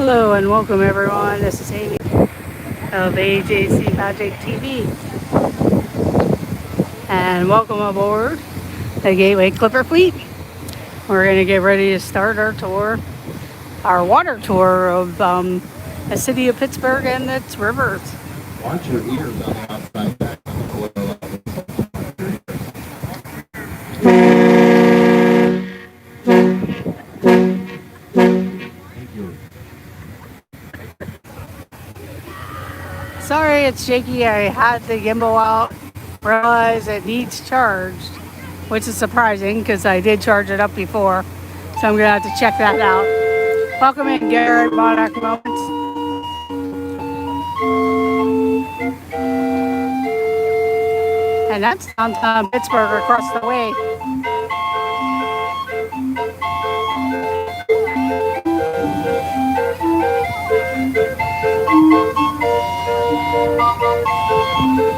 Hello and welcome everyone. This is Amy of AJC Magic TV. And welcome aboard the Gateway Clipper Fleet. We're going to get ready to start our tour, our water tour of the city of Pittsburgh and its rivers. Watch your ears on the outside back. Sorry it's shaky. I had the gimbal out, realized it needs charged, which is surprising because I did charge it up before. So I'm going to have to check that out. Welcome in, Garrett, Monarch Moments. And that's downtown Pittsburgh across the way.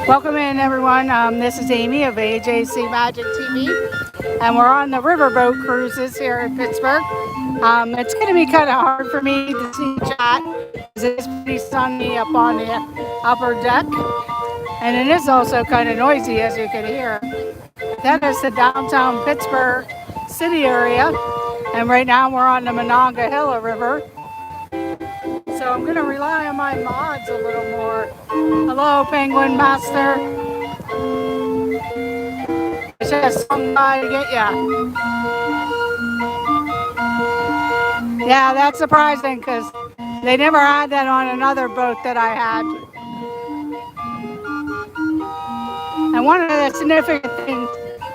Welcome in, everyone. This is Amy of AJC Magic TV, and we're on the riverboat cruises here in Pittsburgh. It's going to be kind of hard for me to see chat because it's pretty sunny up on the upper deck, and it is also kind of noisy, as you can hear. That is the downtown Pittsburgh city area, and right now we're on the Monongahela River. So I'm going to rely on my mods a little more. Hello, Penguin Master. It's just some guy to get ya. Yeah, that's surprising because they never had that on another boat that I had. And one of the significant things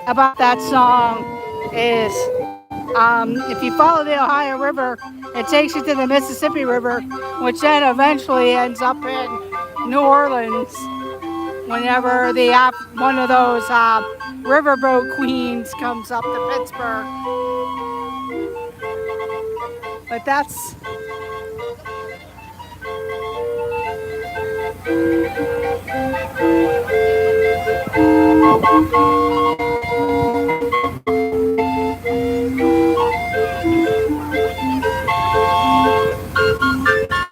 about that song is if you follow the Ohio River, it takes you to the Mississippi River, which then eventually ends up in New Orleans whenever one of those riverboat queens comes up to Pittsburgh. But that's...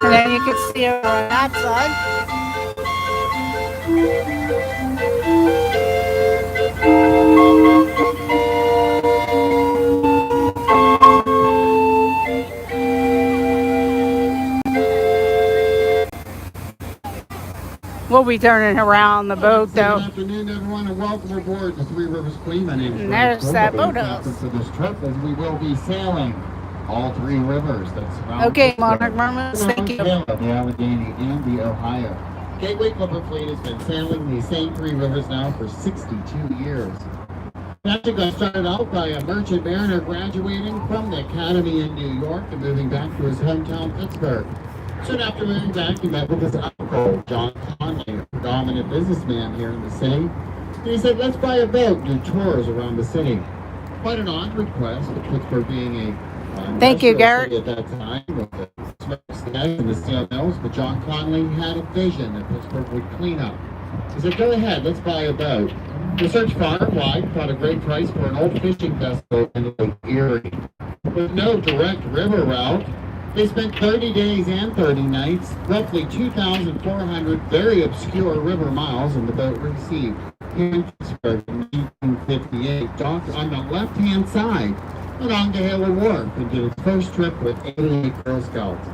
And then you can see over on that side. We'll be turning around the boat, though. Good afternoon, everyone, and welcome aboard the Three Rivers Queen. My name is There's that boathouse. For this trip, as we will be sailing all three rivers that surround. Okay, Monarch Moments, thank you. The Allegheny and the Ohio. Gateway Clipper Fleet has been sailing these same three rivers now for 62 years. Patrick got started out by a merchant mariner graduating from the Academy in New York and moving back to his hometown, Pittsburgh. Soon after moving back, he met with his uncle, John Conley, a predominant businessman here in the city. And he said, let's buy a boat and do tours around the city. Quite an odd request, with Pittsburgh being a thank you, Garrett. At that time, with the smokestacks and the steel mills, but John Conley had a vision that Pittsburgh would clean up. He said, go ahead, let's buy a boat. We searched far and wide, found a great price for an old fishing vessel in Lake Erie. With no direct river route, they spent 30 days and 30 nights, roughly 2,400 very obscure river miles, and the boat received here in Pittsburgh in 1958, docked on the left-hand side of Monongahela Wharf and did its first trip with 88 Girl Scouts.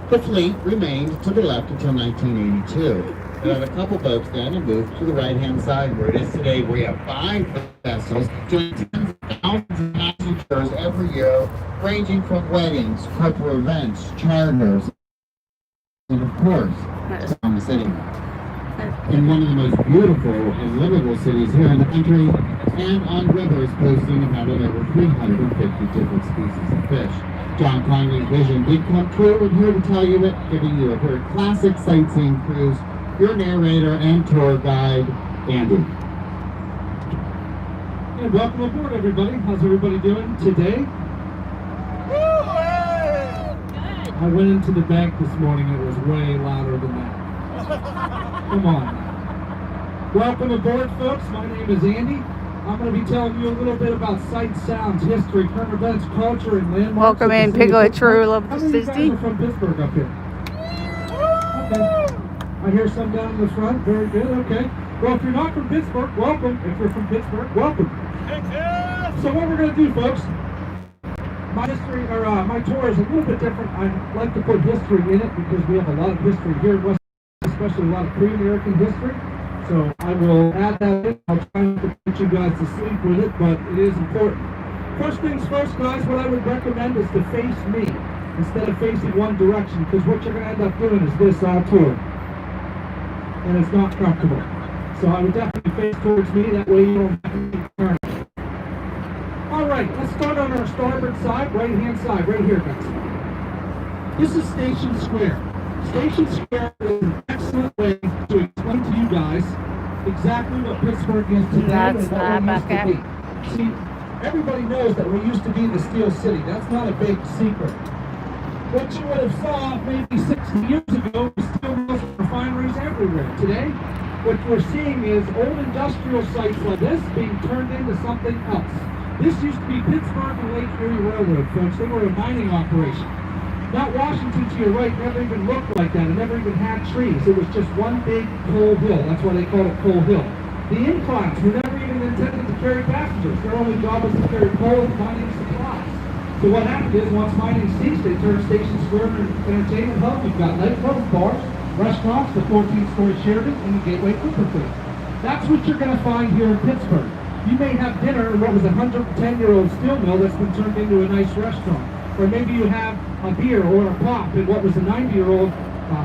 The fleet remained to the left until 1982. We had a couple boats then and moved to the right-hand side where it is today. We have 5 vessels doing 10,000 passengers every year, ranging from weddings, corporate events, charters, and of course, around the city. In one of the most beautiful and livable cities here in the country, and on rivers boasting and having over 350 different species of fish. John Conley's vision did come true, and here to tell you it, giving you a very classic sightseeing cruise, your narrator and tour guide, Andy. And welcome aboard, everybody. How's everybody doing today? I went into the bank this morning. It was way louder than that. Come on. Welcome aboard, folks. My name is Andy. I'm going to be telling you a little bit about sights, sounds, history, current events, culture, and landmarks. Welcome in, Piglet True, love How to many of you guys Disney. are from Pittsburgh up here? Okay. I hear some down in the front. Very good. Okay. Well, if you're not from Pittsburgh, welcome. If you're from Pittsburgh, welcome. So what we're going to do, folks, my history, or my tour is a little bit different. I like to put history in it because we have a lot of history here in West, especially a lot of pre-American history. So I will add that in. I'll try not to put you guys to sleep with it, but it is important. First things first, guys, what I would recommend is to face me instead of facing one direction, because what you're going to end up doing is this all tour. And it's not comfortable. So I would definitely face towards me, that way you don't have to turn. Alright, let's start on our starboard side, right hand side, right here, guys. This is Station Square. Station Square is an excellent way to explain to you guys exactly what Pittsburgh is today That's and what not we used back to be. See, everybody knows that we used to be the Steel City. That's not a big secret. What you would have saw maybe 60 years ago was steel mills and refineries everywhere. Today, what we're seeing is old industrial sites like this being turned into something else. This used to be Pittsburgh and Lake Erie Railroad, folks. They were a mining operation. Mount Washington to your right never even looked like that. It never even had trees. It was just one big coal hill. That's why they call it Coal Hill. The inclines were never even intended to carry passengers. Their only job was to carry coal and mining supplies. So what happened is, once mining ceased, they turned Station Square into an entertainment hub. You've got nightclubs, bars, restaurants, the 14-story Sheraton, and the Gateway Cooperfield. That's what you're going to find here in Pittsburgh. You may have dinner in what was a 110-year-old steel mill that's been turned into a nice restaurant. Or maybe you have a beer or a pop in what was a 90-year-old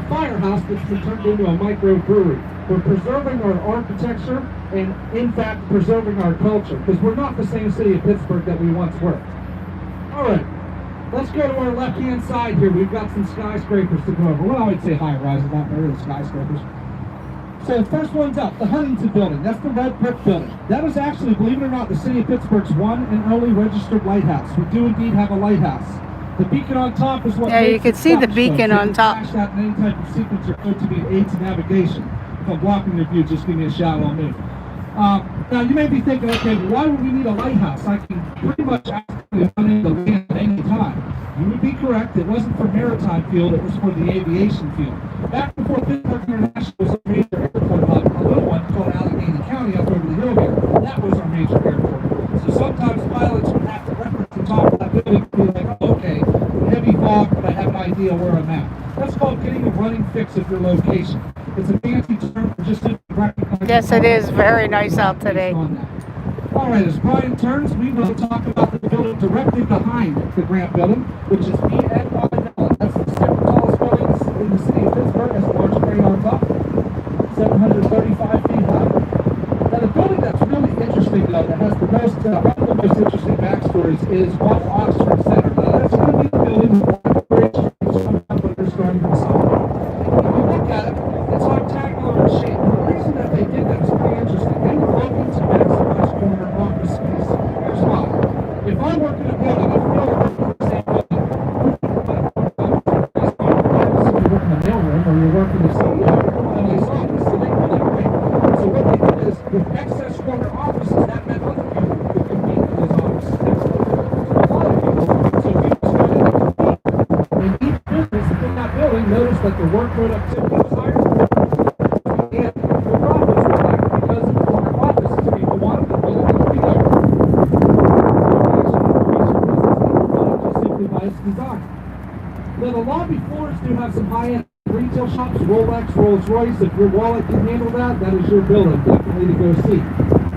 firehouse that's been turned into a microbrewery. We're preserving our architecture and, in fact, preserving our culture, because we're not the same city of Pittsburgh that we once were. All right, let's go to our left-hand side here. We've got some skyscrapers to go over. Well, I would say high-rises, not really skyscrapers. So the first one's up, the Huntington Building. That's the red brick building. That is actually, believe it or not, the city of Pittsburgh's one and only registered lighthouse. We do indeed have a lighthouse. The beacon on top is what Yeah, you makes can it see the stop, beacon folks. on You top. can flash that in any type of sequence or code to be aids to navigation. If I'm blocking your view, just give me a shout, I'll move. Now, you may be thinking, okay, well, why would we need a lighthouse? I can pretty much actually run into land at any time. You would be correct. It wasn't for maritime field, it was for the aviation field. Back before Pittsburgh International was a major airport hub, a little one called Allegheny County up over the hill here. That was our major airport. So sometimes pilots would have to reference the top of that building to be like, oh, okay, heavy fog, but I have an idea where I'm at. That's called getting a running fix of your location. It's a fancy term for just to recognize. Yes, it is very nice out today. All right, as Brian turns, we will talk about the building directly behind the Grant Building, which is BNY Mellon. That's the second tallest building in the city of Pittsburgh. Has a large crane on top, 735 feet high. Now, the building that's really interesting, though, that has the most, one of the most interesting backstories is One Oxford Center. Now, that's going to be the building with the bridge when they're starting to solve. If you look at it, it's rectangular in shape. The reason that they did that is pretty interesting. They were looking to maximize corner office space. Here's why. If I work in a building, if we all work in the same building, if you work in the mailroom or you're working the CEO, you're in a nice office, so they call that great. So what they did is, with excess corner offices, that meant other people could compete in those offices next door. So a lot of people, so people started to compete. And each business in that building noticed that the work productivity was higher. And the profits were higher because of corner offices. People wanted the building to be there. Just simply by its design. Now the lobby floors do have some high-end retail shops, Rolex, Rolls-Royce. If your wallet can handle that, that is your building, definitely to go see.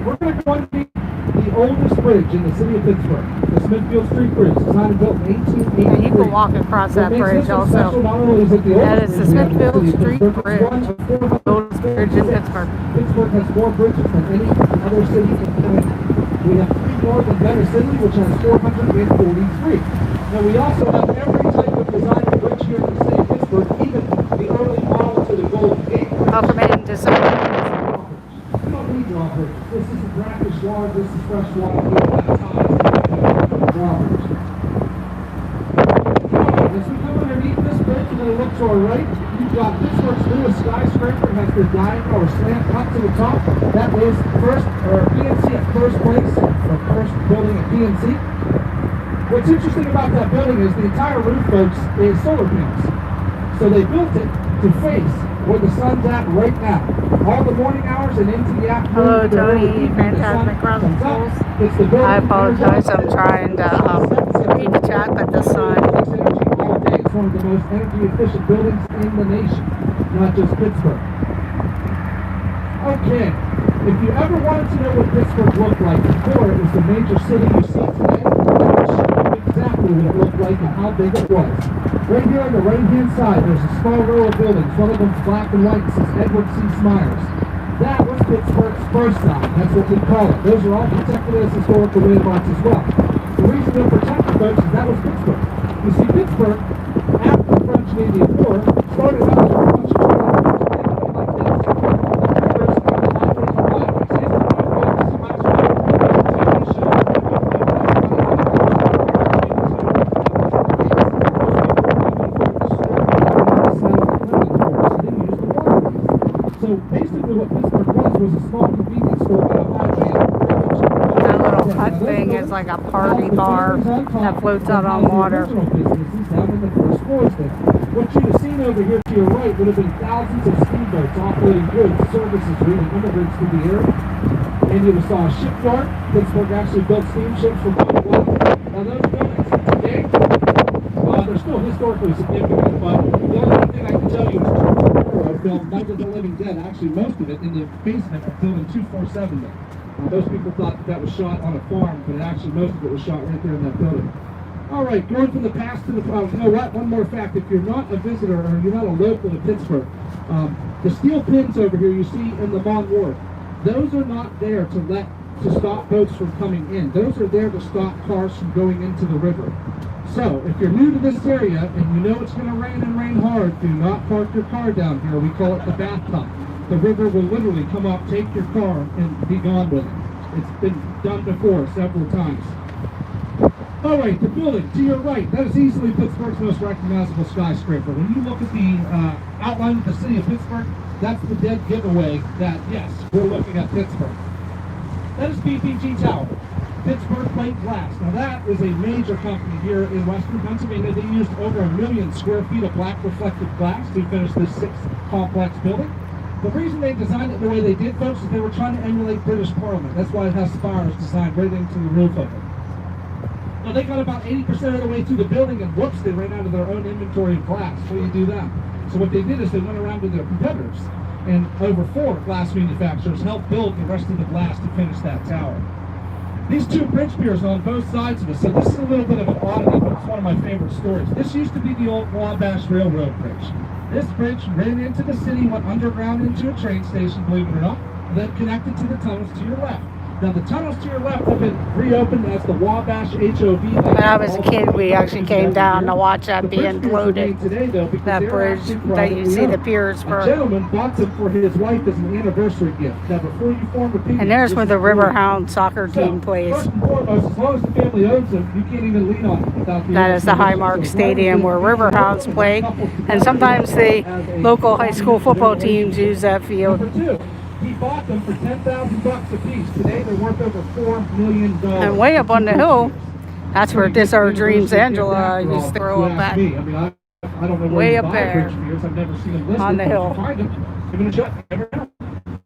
We're going to go and meet the oldest bridge in the city of Pittsburgh, the Smithfield Street Bridge, designed and built in 1883. And you can walk across that bridge also. That is the Smithfield Street Bridge, the oldest bridge in Pittsburgh. Pittsburgh has more bridges than any other city in Canada. We have 3 more than Better City, which has 443. Now we also have every type of design bridge here in the city of Pittsburgh, even the early model to the Golden Gate. Welcome into some. We don't need drawbridges. This is a brackish water, this is fresh water. We don't have time to drawbridge. As we come underneath this bridge, going to look to our right, you've got Pittsburgh's newest skyscraper. It has the diagonal or slant cut to the top. That is PNC at first place, or first building at PNC. What's interesting about that building is the entire roof, folks, is solar panels. So they built it to face where the sun's at right now. All the morning hours and into the afternoon. Hello, Tony. Fantastic Chronicles. I apologize. I'm trying to read the chat, but the sun. It's one of the most energy efficient buildings in the nation, not just Pittsburgh. Okay, if you ever wanted to know what Pittsburgh looked like before it was the major city you see today, I will show you exactly what it looked like and how big it was. Right here on the right-hand side, there's a small row of buildings. One of them's black and white. It says Edward C. Smyers. That was Pittsburgh's first side. That's what we call it. Those are all protected as historical landmarks as well. The reason they're protected, folks, is that was Pittsburgh. You see, Pittsburgh, after the French-Canadian War, started out as a bunch of towns like this. So basically what Pittsburgh was a small convenience store on a highway. That little hut thing is like a party bar that floats out on water. Down in the first floors there. What you'd have seen over here to your right would have been thousands of steamboats offloading goods, services, bringing immigrants to the area. And you saw a shipyard. Pittsburgh actually built steamships for Bob White. Now those buildings today, they're still historically significant, but the only thing I can tell you is filmed Night of the Living Dead, actually most of it in the basement of building 247 there. Most people thought that was shot on a farm, but actually most of it was shot right there in that building. All right, going from the past to the present. You know what? One more fact. If you're not a visitor or you're not a local to Pittsburgh, the steel pins over here you see in the Mon Wharf, those are not there to stop boats from coming in. Those are there to stop cars from going into the river. So, if you're new to this area and you know it's going to rain and rain hard, do not park your car down here. We call it the bathtub. The river will literally come up, take your car, and be gone with it. It's been done before several times. All right, the building to your right, that is easily Pittsburgh's most recognizable skyscraper. When you look at the outline of the city of Pittsburgh, that's the dead giveaway that, yes, we're looking at Pittsburgh. That is PPG Tower. Pittsburgh Plate Glass. Now that is a major company here in Western Pennsylvania. They used over 1 million square feet of black reflective glass to finish this 6-complex building. The reason they designed it the way they did, folks, is they were trying to emulate British Parliament. That's why it has spires designed right into the roof of it. Now they got about 80% of the way through the building and whoops, they ran out of their own inventory of glass. How do you do that? So what they did is they went around to their competitors, and over 4 glass manufacturers helped build the rest of the glass to finish that tower. These 2 bridge piers on both sides of us, so this is a little bit of an oddity, but it's one of my favorite stories. This used to be the old Wabash Railroad Bridge. This bridge ran into the city, went underground into a train station, believe it or not, and then connected to the tunnels to your left. Now the tunnels to your left have been reopened as the Wabash HOV. When I was a kid, we actually came down to watch that being floated. That bridge that you see the piers for. A gentleman bought them for his wife as an anniversary gift. Now before you form a opinion, And there's where the Riverhound soccer team plays. First and foremost, as long as the family owns them, you can't even lean on it without the. That is the Highmark Stadium where Riverhounds play, and sometimes the local high school football teams use that field. Number 2. He bought them for $10,000 a piece. Today they're worth over $4 million. And way up on the hill, that's where This Our Dreams Angela used to throw up at. I mean, I don't know where Way you up buy there. bridge piers. I've never seen them listed. On the but hill. you find them, give it a shot. You never know.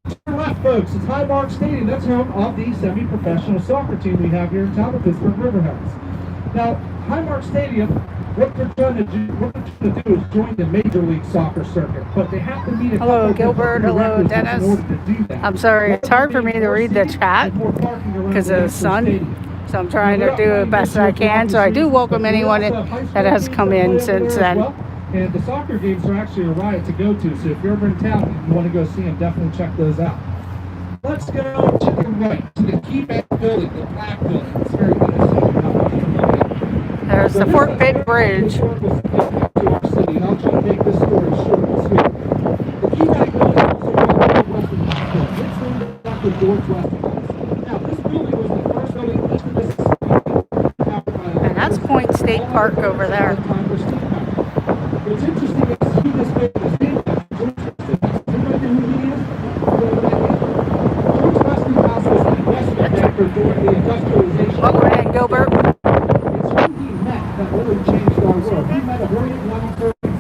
To your left, folks, it's Highmark Stadium. That's home of the semi-professional soccer team we have here in town, the Pittsburgh Riverhounds. Now, Highmark Stadium, what they're trying to do is join the Major League Soccer circuit, but they have to meet a Hello, couple of Gilbert. Hello, prerequisites Dennis. in order to do that. I'm sorry, it's hard for me to read the chat because of the sun. So I'm trying to do the best I can. So I do welcome anyone that has come in since then. And the soccer games are actually a riot to go to. So if you're ever in town and you want to go see them, definitely check those out. Let's go to the right, to the Key Bank building, the black building. It's very good to see. There's the Fort Pitt Bridge. To our city, and I'll try to make this story short and sweet. The Key Bank building is also called the Westinghouse building. It's named after George Westinghouse. Now, this building was the first building east of Mississippi. And that's Point State Park over there. What's interesting this man is named after George Westinghouse. Everybody know who he is? George Westinghouse was an investment banker during the industrialization. Welcome in, Gilbert. It's who he met that really changed our world. He met a brilliant young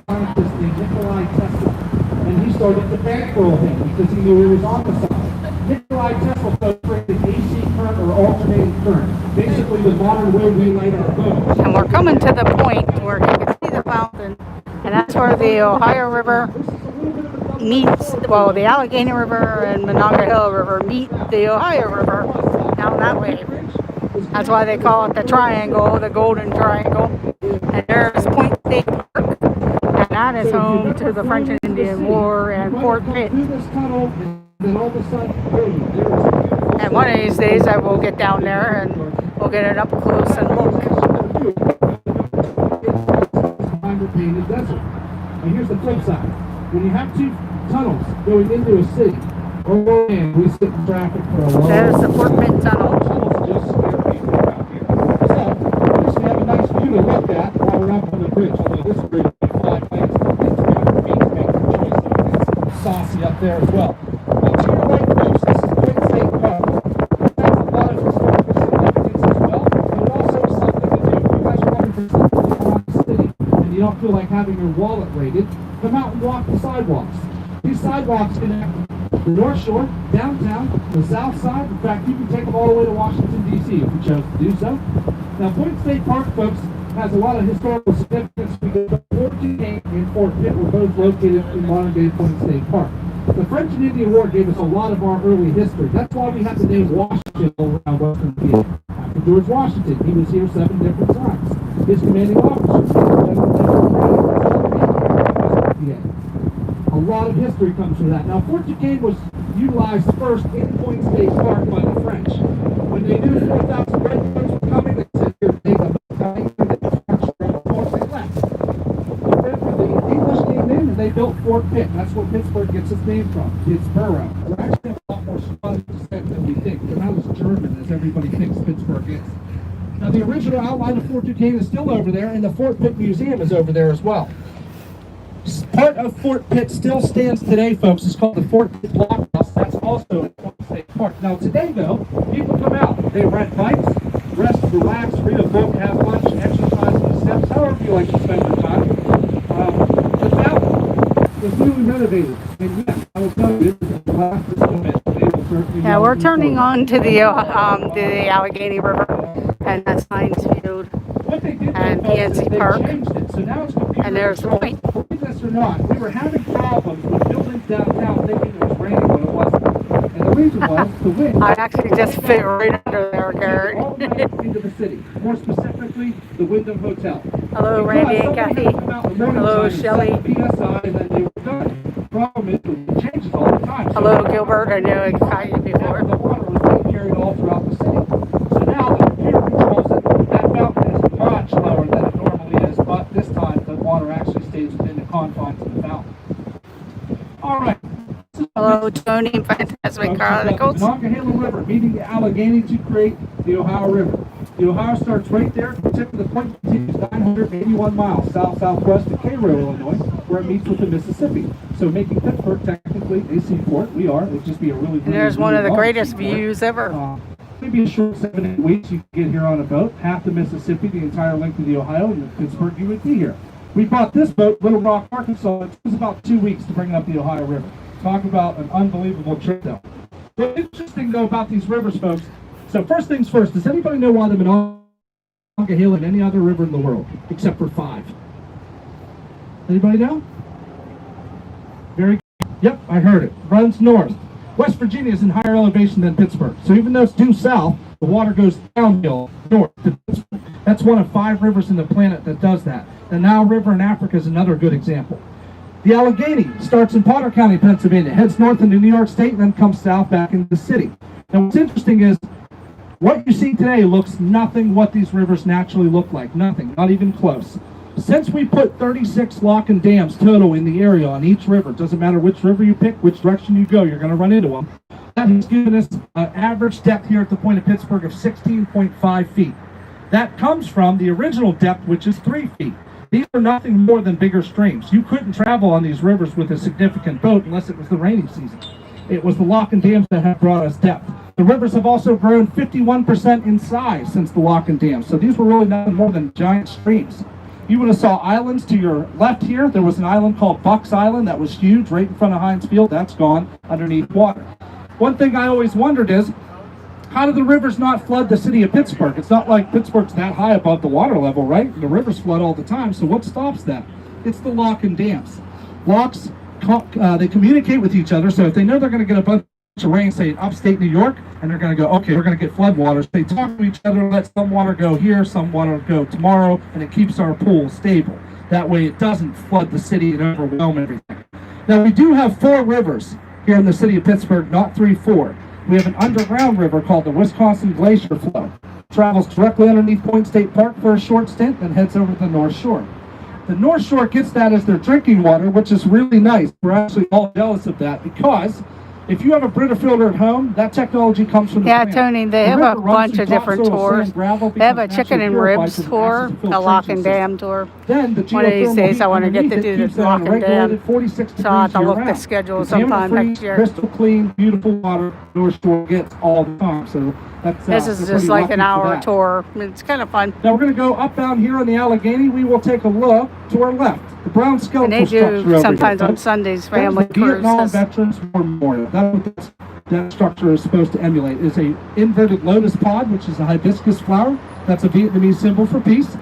scientist named Nikolai Tesla, and he started to bankroll him because he knew he was on the side. Nikolai Tesla created AC current or alternating current, basically the modern way we light our phones. And we're coming to the point where you can see the fountain, and that's where the Ohio River meets, well, the Allegheny River and Monongahela River meet the Ohio River down that way. That's why they call it the triangle, the Golden Triangle. And there's Point State Park, and that is home to the French and Indian War and Fort Pitt. And one of these days I will get down there and we'll get it up close and look. And here's the flip side. When you have two tunnels going into a city, oh man, we sit in traffic for a long time. There's the Fort Pitt Tunnel. Tunnels just scare people around here. So, at least we have a nice view to look at while we're up on the bridge. Although this bridge will be 5 lanes, it's 300 feet to make the choice. It's saucy up there as well. Now, to your right, folks, this is Point State Park. That's a lot of historical significance as well, but also something to do. If you guys are looking for something around the city and you don't feel like having your wallet raided, come out and walk the sidewalks. These sidewalks connect the North Shore, downtown, the South Side. In fact, you can take them all the way to Washington, D.C. if you chose to do so. Now, Point State Park, folks, has a lot of historical significance because Fort Duquesne and Fort Pitt were both located in modern-day Point State Park. The French and Indian War gave us a lot of our early history. That's why we have the name Washington all around Western PA. After George Washington, he was here 7 different times. His commanding officer, a lot of history comes from that. Now, Fort Duquesne was utilized first in Point State Park by the French. When they knew 4,000 redcoats were coming, they said, here, take a battalion, and they marched around the fort, they left. But then when the English came in, and they built Fort Pitt. That's where Pittsburgh gets its name from, Pittsboro. We're actually a lot more Scottish descent than we think. They're not as German as everybody thinks Pittsburgh is. Now, the original outline of Fort Duquesne is still over there, and the Fort Pitt Museum is over there as well. Part of Fort Pitt still stands today, folks. It's called the Fort Pitt Blockhouse. That's also in Point State Park. Now, today, though, people come out. They rent bikes, rest, relax, read a book, have lunch, exercise on the steps, however you like to spend your time. The fountain was newly renovated. And yes, I will tell you, this is the last moment. They will certainly Yeah, we're turning on to the Allegheny River, and that's Heinz Field what they did and was PNC they Park. changed it. So now it's computer And there's the controlled. point. Believe this or not, we were having problems with buildings downtown thinking it was raining when it wasn't. And the reason was the wind. I actually just fit right under there, Garrett. All the way into the city, more specifically the Wyndham Hotel. Hello, Randy and Kathy. Hello, Shelley. PSI, and then they were done. The problem is it changes all the time. So Hello, Gilbert. I know I caught you before. the water was being carried all throughout the city. So now the computer controls it. That fountain is much lower than it normally is, but this time the water actually stays within the confines of the fountain. All right. Hello, Tony, Fantastic Chronicles. The Monongahela River meeting the Allegheny to create the Ohio River. The Ohio starts right there. The tip of the point continues 981 miles south-southwest to Cairo, Illinois, where it meets with the Mississippi. So making Pittsburgh technically a seaport. We are. It'd just be a really, And there's one of the long greatest seaport. views ever. Maybe a short 7-8 weeks you could get here on a boat, half the Mississippi, the entire length of the Ohio, and Pittsburgh, you would be here. We bought this boat, Little Rock, Arkansas. It was about 2 weeks to bring it up the Ohio River. Talk about an unbelievable trip, though. What's interesting, though, about these rivers, folks, so first things first, does anybody know why the Monongahela and any other river in the world, except for 5? Anybody know? Very good. Yep, I heard it. Runs north. West Virginia is in higher elevation than Pittsburgh. So even though it's due south, the water goes downhill north to Pittsburgh. That's one of 5 rivers in the planet that does that. The Nile River in Africa is another good example. The Allegheny starts in Potter County, Pennsylvania, heads north into New York State, and then comes south back into the city. Now what's interesting is what you see today looks nothing what these rivers naturally look like. Nothing, not even close. Since we put 36 lock and dams total in the area on each river, doesn't matter which river you pick, which direction you go, you're going to run into them. That has given us an average depth here at the point of Pittsburgh of 16.5 feet. That comes from the original depth, which is 3 feet. These are nothing more than bigger streams. You couldn't travel on these rivers with a significant boat unless it was the rainy season. It was the lock and dams that have brought us depth. The rivers have also grown 51% in size since the lock and dams. So these were really nothing more than giant streams. You would have saw islands to your left here. There was an island called Bucks Island that was huge right in front of Heinz Field. That's gone underneath water. One thing I always wondered is, how do the rivers not flood the city of Pittsburgh? It's not like Pittsburgh's that high above the water level, right? The rivers flood all the time, so what stops that? It's the lock and dams. Locks, they communicate with each other, so if they know they're going to get a bunch of rain, say in upstate New York, and they're going to go, okay, we're going to get flood waters. They talk to each other, let some water go here, some water go tomorrow, and it keeps our pool stable. That way it doesn't flood the city and overwhelm everything. Now we do have 4 rivers here in the city of Pittsburgh, not 3, 4. We have an underground river called the Wisconsin Glacier Flow. Travels directly underneath Point State Park for a short stint, then heads over to the North Shore. The North Shore gets that as their drinking water, which is really nice. We're actually all jealous of that because if you have a Brita filter at home, that technology comes from the Yeah, plant. Tony, they The have river a runs bunch through of different topsoil, tours. sand, gravel, They have a becomes chicken naturally and purified ribs through the tour, acid a lock filtration and system. dam tour. Then the One of these geothermal days heat I want to get to underneath do it this keeps it lock at a and dam. regulated 46 So I'll have to degrees look the year-round. schedule sometime Contaminant-free, next year. crystal clean, beautiful water North Shore gets all the time. So that's This we're is pretty just like lucky an for hour that. tour. It's kind of fun. Now we're going to go up down here on the Allegheny. We will take a look to our left. The brown And skeletal they structure over do here, sometimes on folks. Sundays, That's family the Vietnam cruises. Veterans War Memorial. That's what that structure is supposed to emulate. It's a inverted lotus pod, which is a hibiscus flower. That's a Vietnamese symbol for peace.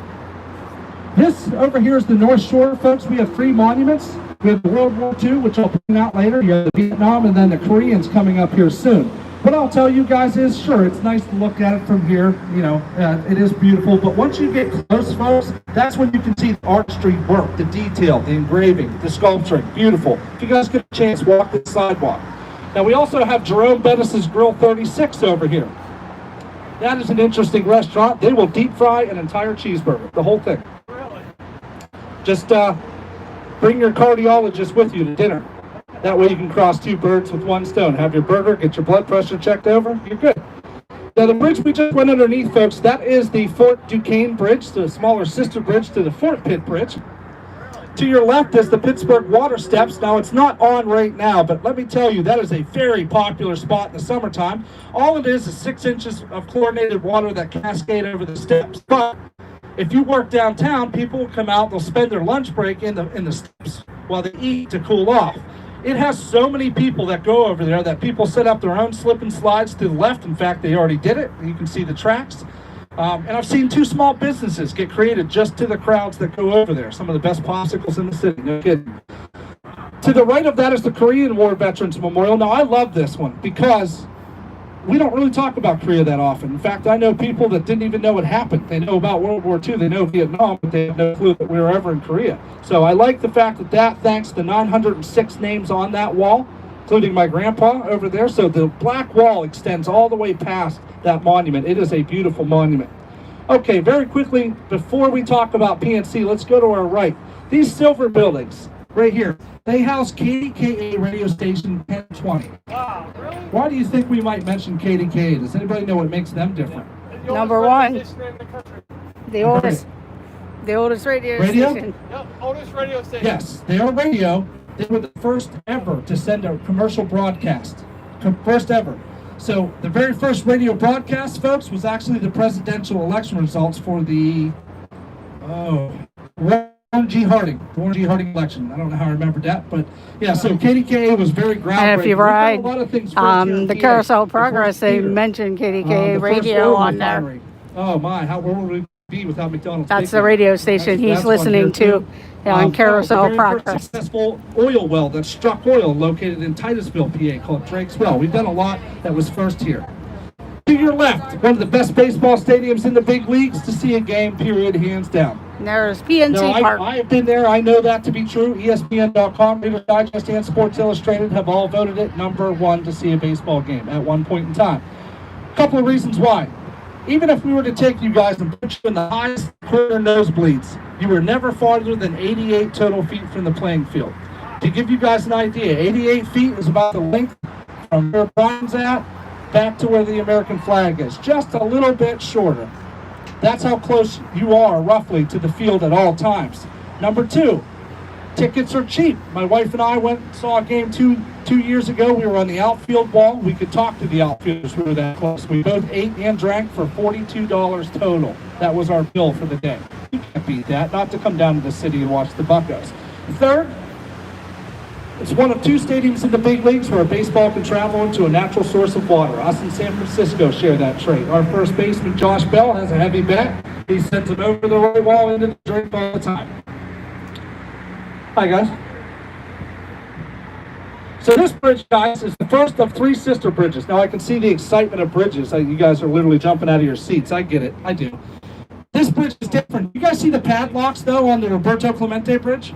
This over here is the North Shore, folks. We have 3 monuments. We have World War II, which I'll point out later. You have the Vietnam, and then the Koreans coming up here soon. What I'll tell you guys is, sure, it's nice to look at it from here. You know, it is beautiful. But once you get close, folks, that's when you can see the artistry work, the detail, the engraving, the sculpturing. Beautiful. If you guys get a chance, walk the sidewalk. Now, we also have Jerome Bettis' Grill 36 over here. That is an interesting restaurant. They will deep fry an entire cheeseburger, the whole thing. Really? Just bring your cardiologist with you to dinner. That way you can cross 2 birds with 1 stone. Have your burger, get your blood pressure checked over, you're good. Now the bridge we just went underneath, folks, that is the Fort Duquesne Bridge, the smaller sister bridge to the Fort Pitt Bridge. To your left is the Pittsburgh Water Steps. Now it's not on right now, but let me tell you, that is a very popular spot in the summertime. All it is 6 inches of chlorinated water that cascade over the steps. But if you work downtown, people will come out, they'll spend their lunch break in the steps while they eat to cool off. It has so many people that go over there that people set up their own slip and slides to the left. In fact, they already did it. You can see the tracks. And I've seen 2 small businesses get created just to the crowds that go over there. Some of the best popsicles in the city, no kidding. To the right of that is the Korean War Veterans Memorial. Now, I love this one because we don't really talk about Korea that often. In fact, I know people that didn't even know what happened. They know about World War II, they know Vietnam, but they have no clue that we were ever in Korea. So I like the fact that thanks to the 906 names on that wall, including my grandpa over there. So the black wall extends all the way past that monument. It is a beautiful monument. Okay, very quickly, before we talk about PNC, let's go to our right. These silver buildings, right here, they house KDKA radio station 1020. Wow, really? Why do you think we might mention KDKA? Does anybody know what makes them different? The Number oldest one. radio station in the country. The oldest radio Radio? station. Yep, oldest radio station. Yes, they are radio. They were the first ever to send a commercial broadcast. First ever. So the very first radio broadcast, folks, was actually the presidential election results for the Warren G. Harding election. I don't know how I remembered that, but yeah. So KDKA was very groundbreaking. And if you We've done ride a lot of things first here in the PA. Carousel The Progress, first they theater. mentioned The KDKA first radio oil on there. refinery. Oh my, where would we be without McDonald's? That's Big the Mac? radio station he's That's one listening here, to too. on Carousel the very first Progress. successful oil well that struck oil located in Titusville, PA, called Drake's Well. We've done a lot that was first here. To your left, one of the best baseball stadiums in the big leagues to see a game, period, hands down. And there's PNC No, Park. I have been there. I know that to be true. ESPN.com, Reader's Digest, and Sports Illustrated have all voted it #1 to see a baseball game at one point in time. A couple of reasons why. Even if we were to take you guys and put you in the highest corner nosebleeds, you were never farther than 88 total feet from the playing field. To give you guys an idea, 88 feet is about the length from where Brian's at back to where the American flag is. Just a little bit shorter. That's how close you are, roughly, to the field at all times. Number two, tickets are cheap. My wife and I went and saw a game two years ago. We were on the outfield wall. We could talk to the outfielders. We were that close. We both ate and drank for $42 total. That was our bill for the day. You can't beat that. Not to come down to the city and watch the Buccos. Third, it's one of two stadiums in the big leagues where baseball can travel into a natural source of water. Us and San Francisco share that trait. Our first baseman, Josh Bell, has a heavy bat. He sends it over the right wall into the drink all the time. Hi, guys. So this bridge, guys, is the first of 3 sister bridges. Now, I can see the excitement of bridges. You guys are literally jumping out of your seats. I get it. I do. This bridge is different. You guys see the padlocks, though, on the Roberto Clemente Bridge?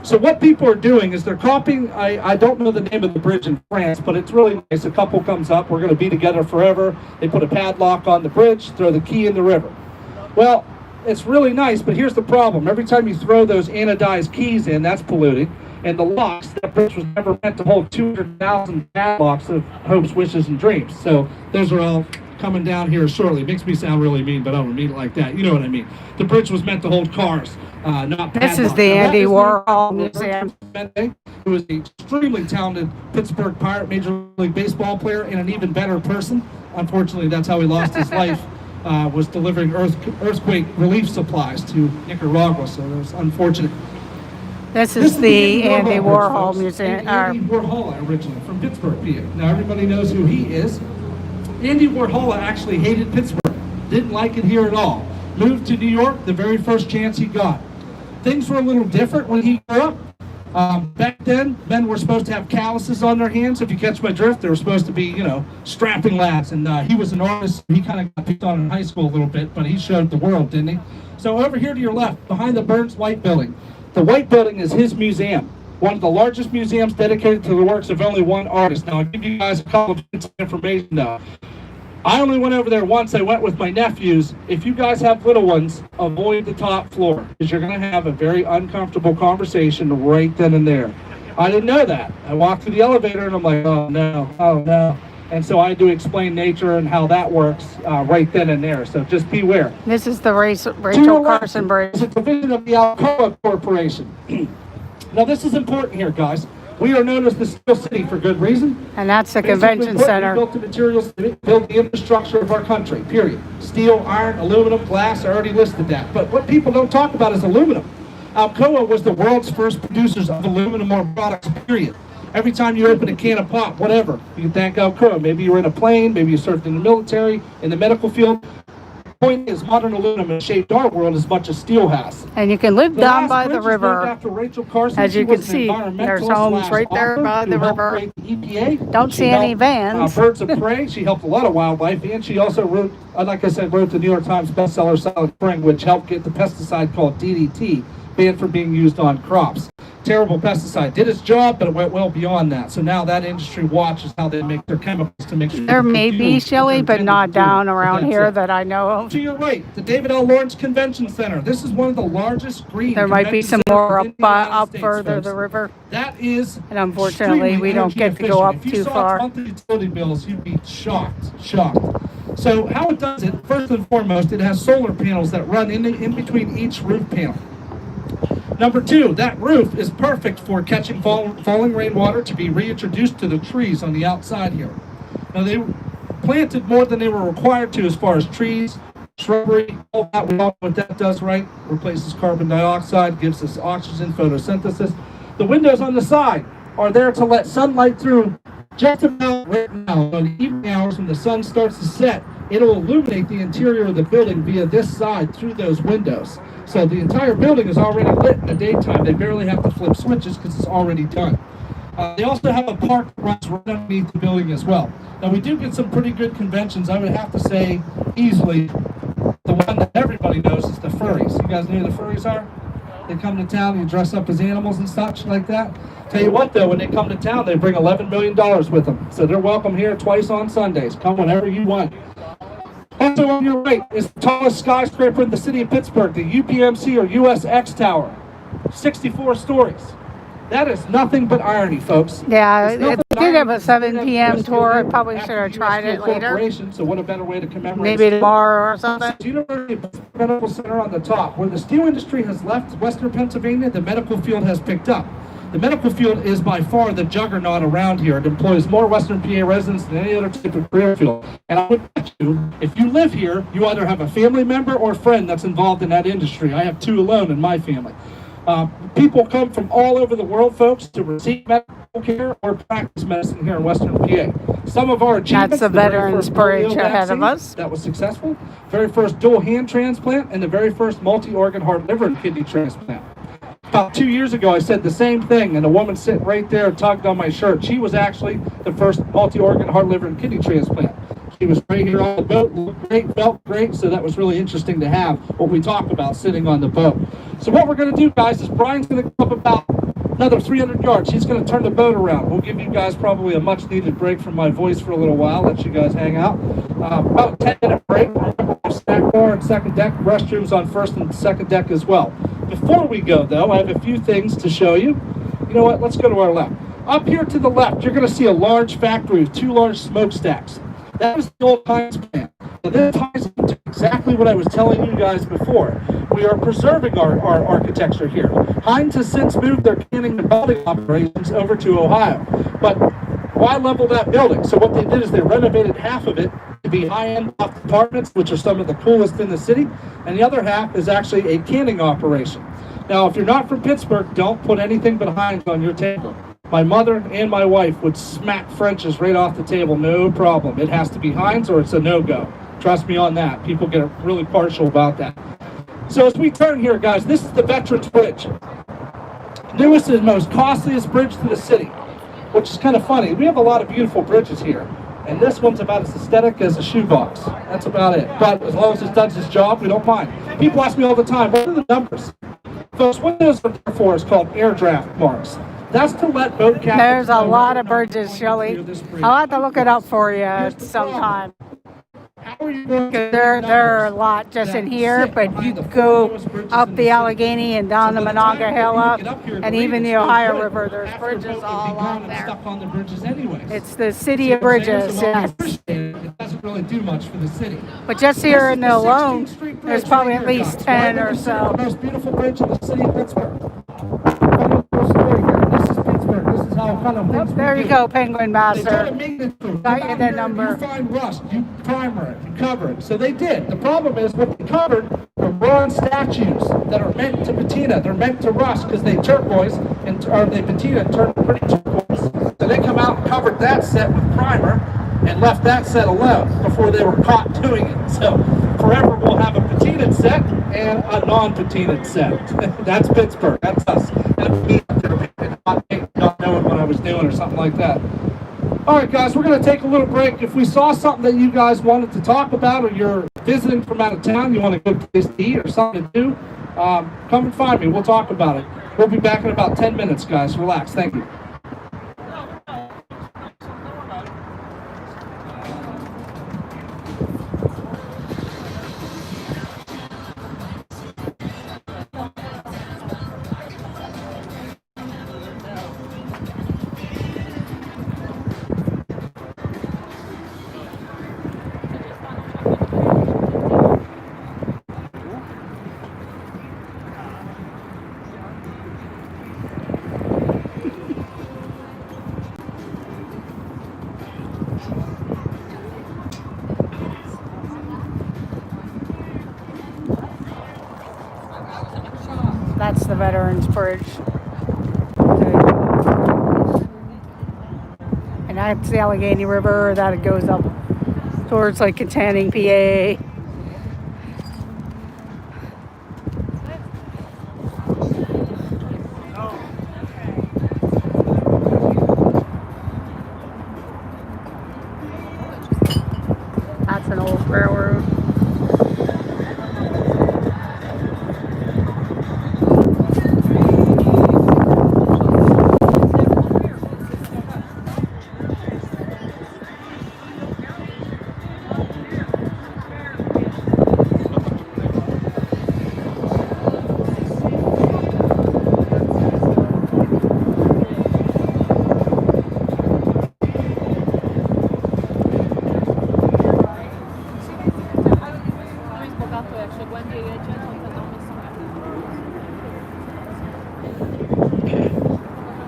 So what people are doing is they're copying, I don't know the name of the bridge in France, but it's really nice. A couple comes up, we're going to be together forever. They put a padlock on the bridge, throw the key in the river. Well, it's really nice, but here's the problem. Every time you throw those anodized keys in, that's polluting. And the locks, that bridge was never meant to hold 200,000 padlocks of hopes, wishes, and dreams. So those are all coming down here shortly. It makes me sound really mean, but I don't mean it like that. You know what I mean. The bridge was meant to hold cars, not padlocks. This is the Andy Warhol Museum. Who is an extremely talented Pittsburgh Pirate Major League Baseball player and an even better person. Unfortunately, that's how he lost his life, was delivering earthquake relief supplies to Nicaragua, so it was unfortunate. This is the Andy Warhol Museum. Andy Warhol, originally from Pittsburgh, PA. Now everybody knows who he is. Andy Warhol actually hated Pittsburgh, didn't like it here at all. Moved to New York the very first chance he got. Things were a little different when he grew up. Back then, men were supposed to have calluses on their hands. If you catch my drift, they were supposed to be, strapping lads. And he was an artist. He kind of got picked on in high school a little bit, but he showed the world, didn't he? So over here to your left, behind the Burns White Building, the White Building is his museum. One of the largest museums dedicated to the works of only one artist. Now, I'll give you guys a couple of bits of information though. I only went over there once. I went with my nephews. If you guys have little ones, avoid the top floor because you're going to have a very uncomfortable conversation right then and there. I didn't know that. I walked through the elevator and I'm like, oh no. And so I had to explain nature and how that works right then and there. So just beware. This is the Rachel Carson Bridge. It's a division of the Alcoa Corporation. Now this is important here, guys. We are known as the Steel City for good reason. And that's the Basically, convention center. We built the materials to build the infrastructure of our country, period. Steel, iron, aluminum, glass, I already listed that. But what people don't talk about is aluminum. Alcoa was the world's first producers of aluminum or products, period. Every time you open a can of pop, whatever, you can thank Alcoa. Maybe you were in a plane, maybe you served in the military, in the medical field. The point is, modern aluminum has shaped our world as much as steel has. And you can live The down last by bridge the is named river. after Rachel Carson. As She you was can see, an there's environmentalist homes right there author by who the helped river. create the EPA. Don't She see any helped, vans. Birds of Prey. She helped a lot of wildlife, and she also wrote, like I said, wrote the New York Times bestseller Silent Spring, which helped get the pesticide called DDT banned from being used on crops. Terrible pesticide. Did its job, but it went well beyond that. So now that industry watches how they make their chemicals to make sure. There may they be, do Shelley, what but they're not intended to do. down around That's here it. that I know of. To your right, the David L. Lawrence Convention Center. This is one of the largest green There might be convention some more centers in the United up States, further folks. the river. That is And unfortunately, extremely we don't energy get to go up efficient. If too you saw far. its monthly utility bills, you'd be shocked. So how it does it, first and foremost, it has solar panels that run in between each roof panel. Number two, that roof is perfect for catching falling rainwater to be reintroduced to the trees on the outside here. Now they planted more than they were required to as far as trees, shrubbery, all that. We all know what that does, right? Replaces carbon dioxide, gives us oxygen, photosynthesis. The windows on the side are there to let sunlight through just about right now. On the evening hours when the sun starts to set, it'll illuminate the interior of the building via this side through those windows. So the entire building is already lit in the daytime. They barely have to flip switches because it's already done. They also have a park that runs right underneath the building as well. Now we do get some pretty good conventions. I would have to say easily the one that everybody knows is the furries. You guys know who the furries are? They come to town, you dress up as animals and such like that. Tell you what though, when they come to town, they bring $11 million with them. So they're welcome here twice on Sundays. Come whenever you want. Also on your right is the tallest skyscraper in the city of Pittsburgh, the UPMC or USX Tower, 64 stories. That is nothing but irony, folks. Yeah, It's nothing it but did have irony a to 7 bring up p.m. US tour. I Steel probably after should have US tried Steel it later. Corporation, so what a better way to commemorate Maybe steel. tomorrow or something. University of Pittsburgh Medical Center on the top. Where the steel industry has left Western Pennsylvania, the medical field has picked up. The medical field is by far the juggernaut around here. It employs more Western PA residents than any other type of career field. And I would bet you, if you live here, you either have a family member or friend that's involved in that industry. I have 2 alone in my family. People come from all over the world, folks, to receive medical care or practice medicine here in Western PA. Some of our achievements, That's the very Veterans first Bridge polio ahead of vaccine us. that was successful, very first dual hand transplant, and the very first multi-organ heart, liver, and kidney transplant. About 2 years ago, I said the same thing, and a woman sitting right there tugged on my shirt. She was actually the first multi-organ heart, liver, and kidney transplant. She was right here on the boat, looked great, felt great, so that was really interesting to have what we talk about sitting on the boat. So what we're going to do, guys, is Brian's going to come up about another 300 yards. He's going to turn the boat around. We'll give you guys probably a much-needed break from my voice for a little while, let you guys hang out. About a 10-minute break. Remember, snack bar and second deck, restrooms on first and second deck as well. Before we go, though, I have a few things to show you. You know what? Let's go to our left. Up here to the left, you're going to see a large factory with 2 large smokestacks. That was the old Heinz plant. Now, this ties into exactly what I was telling you guys before. We are preserving our architecture here. Heinz has since moved their canning and welding operations over to Ohio. But why level that building? So what they did is they renovated half of it to be high-end loft apartments, which are some of the coolest in the city, and the other half is actually a canning operation. Now, if you're not from Pittsburgh, don't put anything but Heinz on your table. My mother and my wife would smack French's right off the table, no problem. It has to be Heinz or it's a no-go. Trust me on that. People get really partial about that. So as we turn here, guys, this is the Veterans Bridge. Newest and most costliest bridge to the city, which is kind of funny. We have a lot of beautiful bridges here, and this one's about as aesthetic as a shoebox. That's about it. But as long as it does its job, we don't mind. People ask me all the time, what are the numbers? Folks, what those are there for is called air draft marks. That's to let boat captains There's a know lot when of they're bridges, going Shelley. through this bridge. I'll have to look it up for you Here's the sometime. How are you going to There are a lot just in here, but you go up the Allegheny and down the Monongah Hill up, and even the Ohio River, there's bridges all along there. Stuck on the bridges anyways. It's the city of bridges, yes. It doesn't really do much for the city. But just here in the alone, 16th Street there's Bridge probably right at here, least guys. 10 Right or in the center, so. the most beautiful bridge in the city of Pittsburgh. Funny little story here. This is Pittsburgh. This is how kind of things we There you do. go, Penguin They try to Master. make it through. Got you Come out the here, number. You find rust, you primer it, you cover it. So they did. The problem is what they covered were bronze statues that are meant to patina. They're meant to rust because they turquoise or they patina and turn pretty turquoise. So they come out and covered that set with primer and left that set alone before they were caught doing it. So forever we'll have a patinaed set and a non-patinaed set. That's Pittsburgh. That's us. Not knowing what I was doing or something like that. All right, guys, we're going to take a little break. If we saw something that you guys wanted to talk about, or you're visiting from out of town, you want a good place to eat or something to do, come and find me. We'll talk about it. We'll be back in about 10 minutes, guys. Relax. Thank you. That's the Veterans Bridge. And that's the Allegheny River that goes up towards like Katanning, PA. That's an old railroad.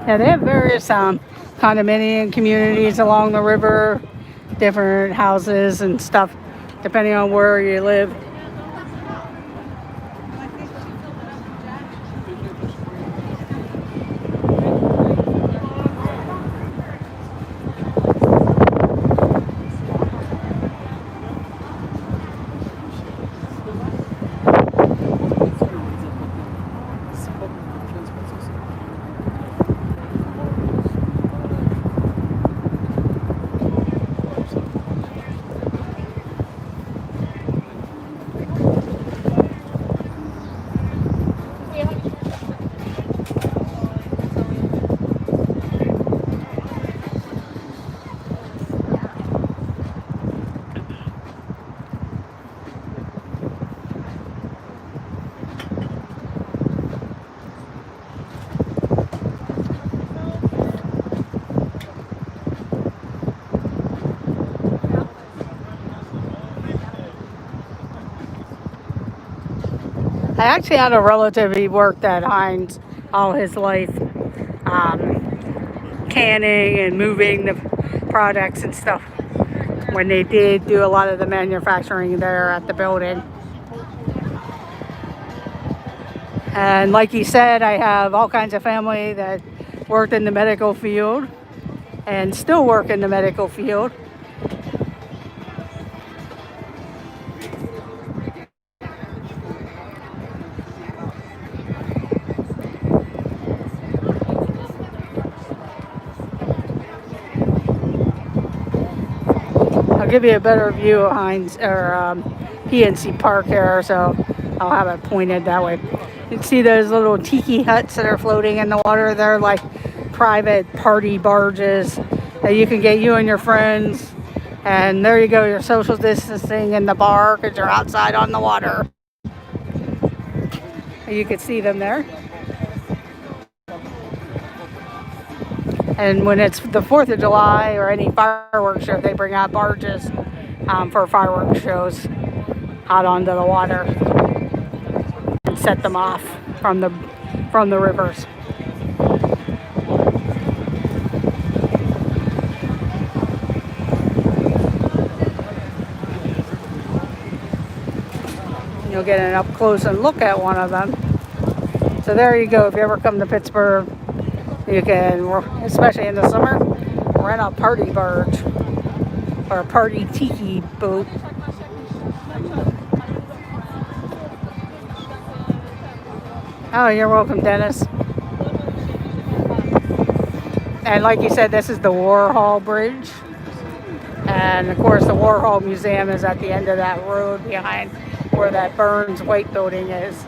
Yeah, they have various condominium communities along the river, different houses and stuff, depending on where you live. I actually had a relative, he worked at Heinz all his life, canning and moving the products and stuff when they did do a lot of the manufacturing there at the building. And like he said, I have all kinds of family that worked in the medical field and still work in the medical field. I'll give you a better view of Heinz or PNC Park here, so I'll have it pointed that way. You can see those little tiki huts that are floating in the water. They're like private party barges that you can get you and your friends. And there you go, your social distancing in the bar because you're outside on the water. You can see them there. And when it's the 4th of July or any fireworks show, they bring out barges for fireworks shows out onto the water and set them off from the rivers. You'll get an up close and look at one of them. So there you go. If you ever come to Pittsburgh, you can, especially in the summer, rent a party barge or a party tiki boat. Oh, you're welcome, Dennis. And like you said, this is the Warhol Bridge. And of course, the Warhol Museum is at the end of that road behind where that Burns White building is.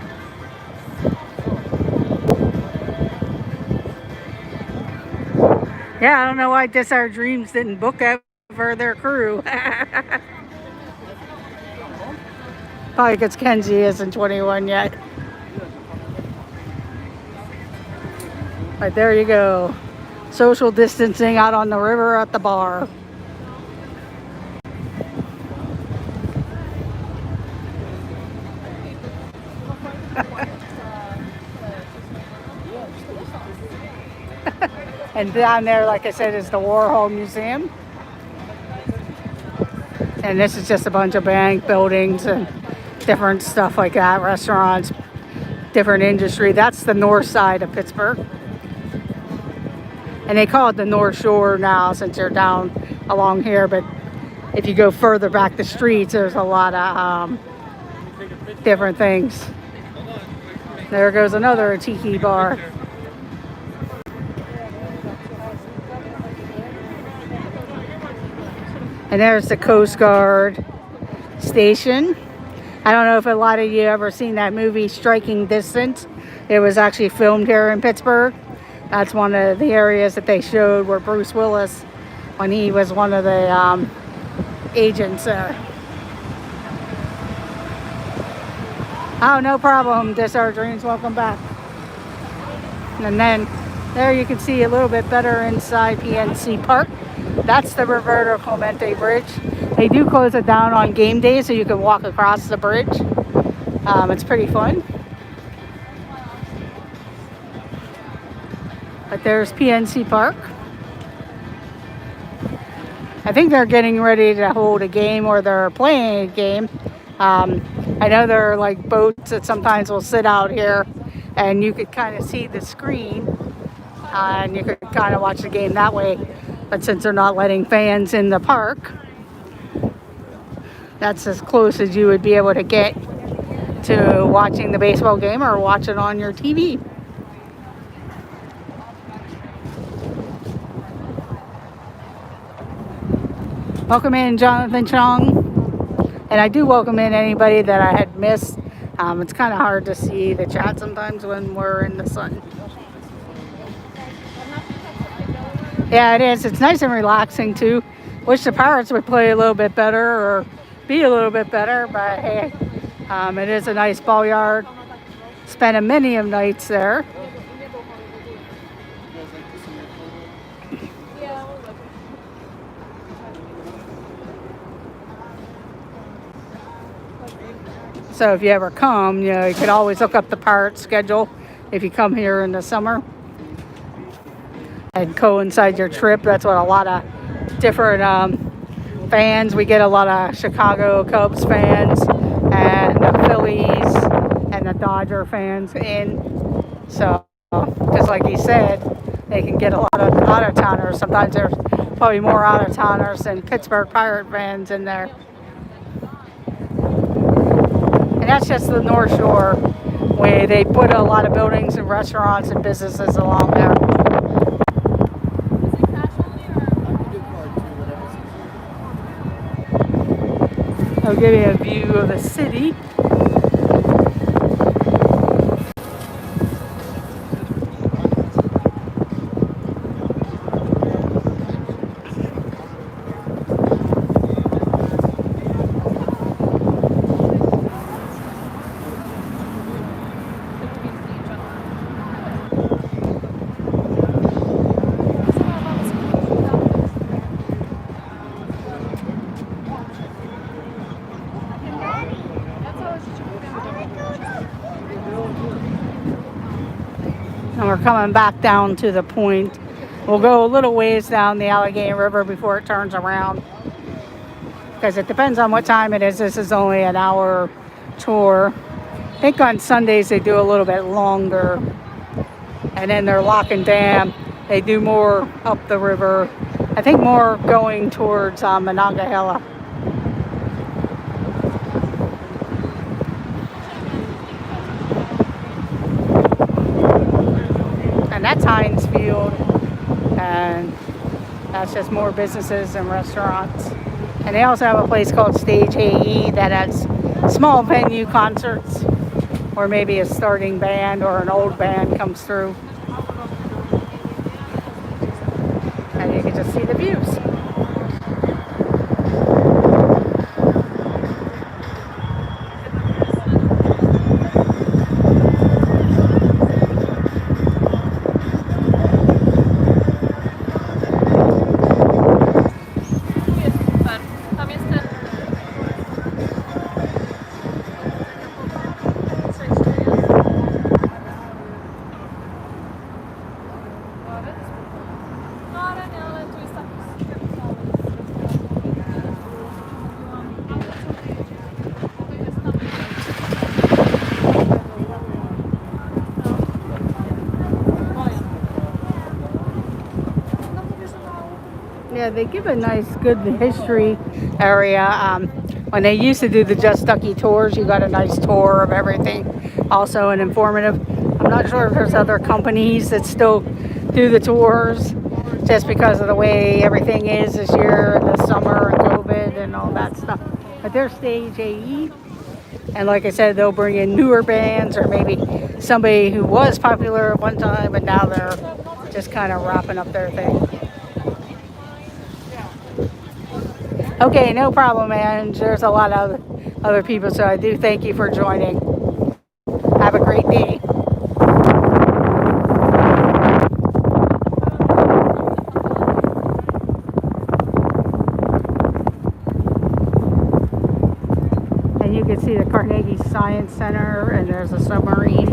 Yeah, I don't know why This Our Dreams didn't book out for their crew. Probably because Kenzie isn't 21 yet. But there you go. Social distancing out on the river at the bar. And down there, like I said, is the Warhol Museum. And this is just a bunch of bank buildings and different stuff like that, restaurants, different industry. That's the north side of Pittsburgh. And they call it the North Shore now since you're down along here. But if you go further back the streets, there's a lot of different things. There goes another tiki bar. And there's the Coast Guard station. I don't know if a lot of you ever seen that movie Striking Distance. It was actually filmed here in Pittsburgh. That's one of the areas that they showed where Bruce Willis, when he was one of the agents there. Oh, no problem. This Our Dreams, welcome back. And then there you can see a little bit better inside PNC Park. That's the Roberto Clemente Bridge. They do close it down on game day so you can walk across the bridge. It's pretty fun. But But there's PNC Park. I think they're getting ready to hold a game or they're playing a game. I know there are like boats that sometimes will sit out here and you could kind of see the screen and you could kind of watch the game that way. But since they're not letting fans in the park, that's as close as you would be able to get to watching the baseball game or watch it on your TV. Welcome in Jonathan Chong. And I do welcome in anybody that I had missed. It's kind of hard to see the chat sometimes when we're in the sun. Yeah, it is. It's nice and relaxing too. Wish the Pirates would play a little bit better or be a little bit better, but hey, it is a nice ball yard. Spent a many of nights there. So if you ever come, you know, you could always look up the Pirates schedule if you come here in the summer and coincide your trip. That's what a lot of different fans. We get a lot of Chicago Cubs fans and the Phillies and the Dodger fans in. So, just like he said, they can get a lot of out-of-towners. Sometimes there's probably more out-of-towners than Pittsburgh Pirate fans in there. And that's just the North Shore, where they put a lot of buildings and restaurants and businesses along there. I'll give you a view of the city. And we're coming back down to the point. We'll go a little ways down the Allegheny River before it turns around, because it depends on what time it is. This is only an hour tour. I think on Sundays they do a little bit longer, and then they're Lock and Dam. They do more up the river. I think more going towards Monongahela. And that's Heinz Field, and that's just more businesses and restaurants. And they also have a place called Stage AE that has small venue concerts, or maybe a starting band or an old band comes through. And you can just see the views. Yeah, they give a nice, good history area. When they used to do the Just Ducky tours, you got a nice tour of everything, also and informative. I'm not sure if there's other companies that still do the tours, just because of the way everything is this year, in the summer and COVID and all that stuff. But they're Stage AE, and like I said, they'll bring in newer bands or maybe somebody who was popular at one time, but now they're just kind of wrapping up their thing. Okay, no problem, man. There's a lot of other people, so I do thank you for joining. Have a great day. And you can see the Carnegie Science Center, and there's a submarine.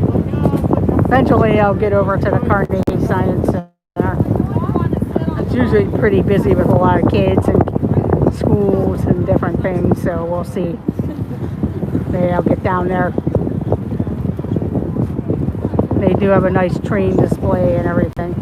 Eventually, I'll get over to the Carnegie Science Center. usually pretty busy with a lot of kids and schools and different things, so we'll see. Maybe I'll get down there. They do have a nice train display and everything.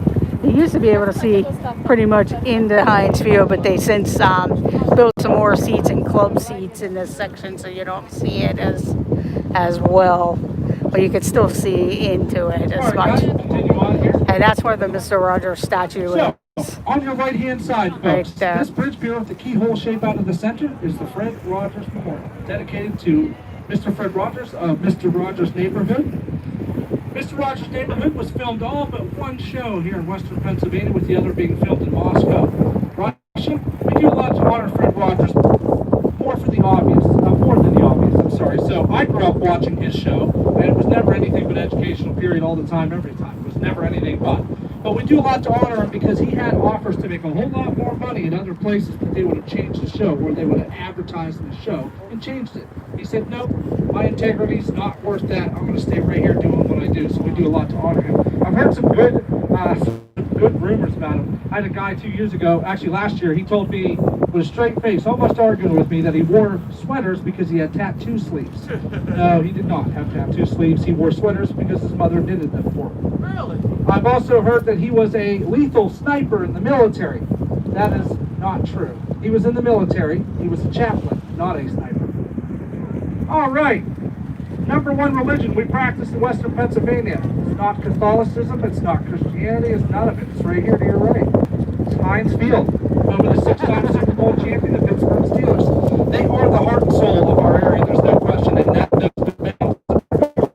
You used to be able to see pretty much into Heinz Field, but they since built some more seats and club seats in this section, so you don't see it as well. But you could still see into it as much. Continue on here. And that's where the Mr. Rogers statue So, is. on your right-hand side, folks, Right there. this bridge pier with the keyhole shape out of the center is the Fred Rogers Memorial, dedicated to Mr. Fred Rogers of Mr. Rogers Neighborhood. Mr. Rogers' Neighborhood was filmed all but one show here in Western Pennsylvania, with the other being filmed in Moscow, Russia. We do a lot to honor Fred Rogers, more than the obvious, I'm sorry. So I grew up watching his show, and it was never anything but educational, period, all the time, every time. It was never anything but. But we do a lot to honor him because he had offers to make a whole lot more money in other places, but they would have changed the show, or they would have advertised the show and changed it. He said, nope, my integrity's not worth that. I'm going to stay right here doing what I do. So we do a lot to honor him. I've heard some good rumors about him. I had a guy 2 years ago, actually last year, he told me with a straight face, almost arguing with me, that he wore sweaters because he had tattoo sleeves. No, he did not have tattoo sleeves. He wore sweaters because his mother knitted them for him. Really? I've also heard that he was a lethal sniper in the military. That is not true. He was in the military. He was a chaplain, not a sniper. All right. Number one religion we practice in Western Pennsylvania. It's not Catholicism. It's not Christianity. It's none of it. It's right here to your right. It's Heinz Field. Home of the 6-time Super Bowl champion, the Pittsburgh Steelers. They are the heart and soul of our area. There's no question. And that doesn't matter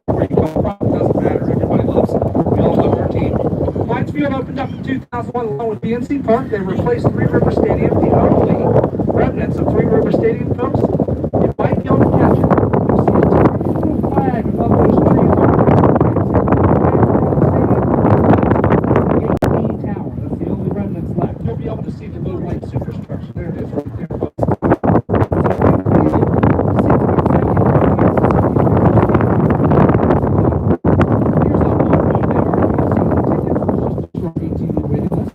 where you come from. It doesn't matter. Everybody loves it. We all love our team. Heinz Field opened up in 2001 along with PNC Park. They replaced Three River Stadium, the only remnants of Three River Stadium, folks. You might be able to catch it. You see a tiny little flag above those trees. Tower. That's the only remnants left. You'll be able to see the little white superstructure. There it is, right there, folks. Here's how long ago they are. You can see the tickets. It's just a short 18-year waiting list.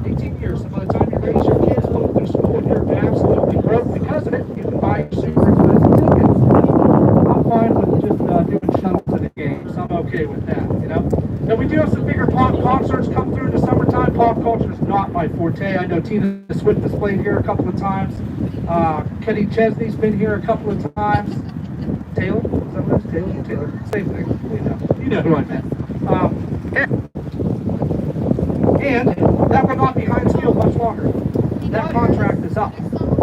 18 years. So by the time you raise your kids, go through school, and you're absolutely broke because of it, you can buy super expensive tickets. I'm fine with just doing shuttle to the games. I'm okay with that, you know. Now we do have some bigger pop concerts come through in the summertime. Pop culture is not my forte. I know Tina Swift has played here a couple of times. Kenny Chesney's been here a couple of times. Taylor? Is that what it is? Taylor? Same thing. You know who I meant. And that will not be Heinz Field much longer. That contract is up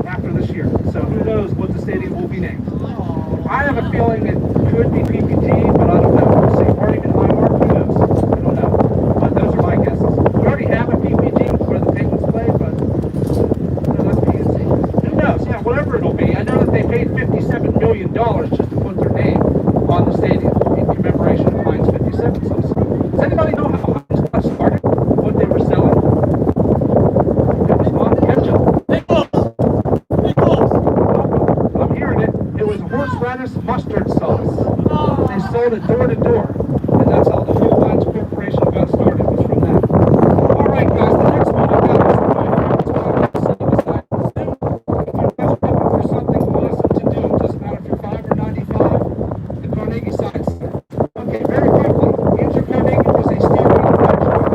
after this year. So who knows what the stadium will be named. I have a feeling it could be PPG, but I don't know. We'll see. Or even Highmark, who knows? I don't know. But those are my guesses. We already have a PPG where the Penguins play, but no, that's PNC. Who knows? Yeah, whatever it'll be. I know that they paid $57 million just to put their name on the stadium in commemoration of Heinz 57. So, does anybody know how Heinz got started? What they were selling? It was not ketchup. I'm hearing it. It was horseradish mustard sauce. They sold it door to door. And that's how the whole Heinz Corporation got started, was from that. All right, guys, the next one I got is from my friends on the side of the zoo. If you guys are looking for something awesome to do, it doesn't matter if you're 5 or 95, the Carnegie Science Center. Okay, very quickly, Andrew Carnegie was a steel manufacturer in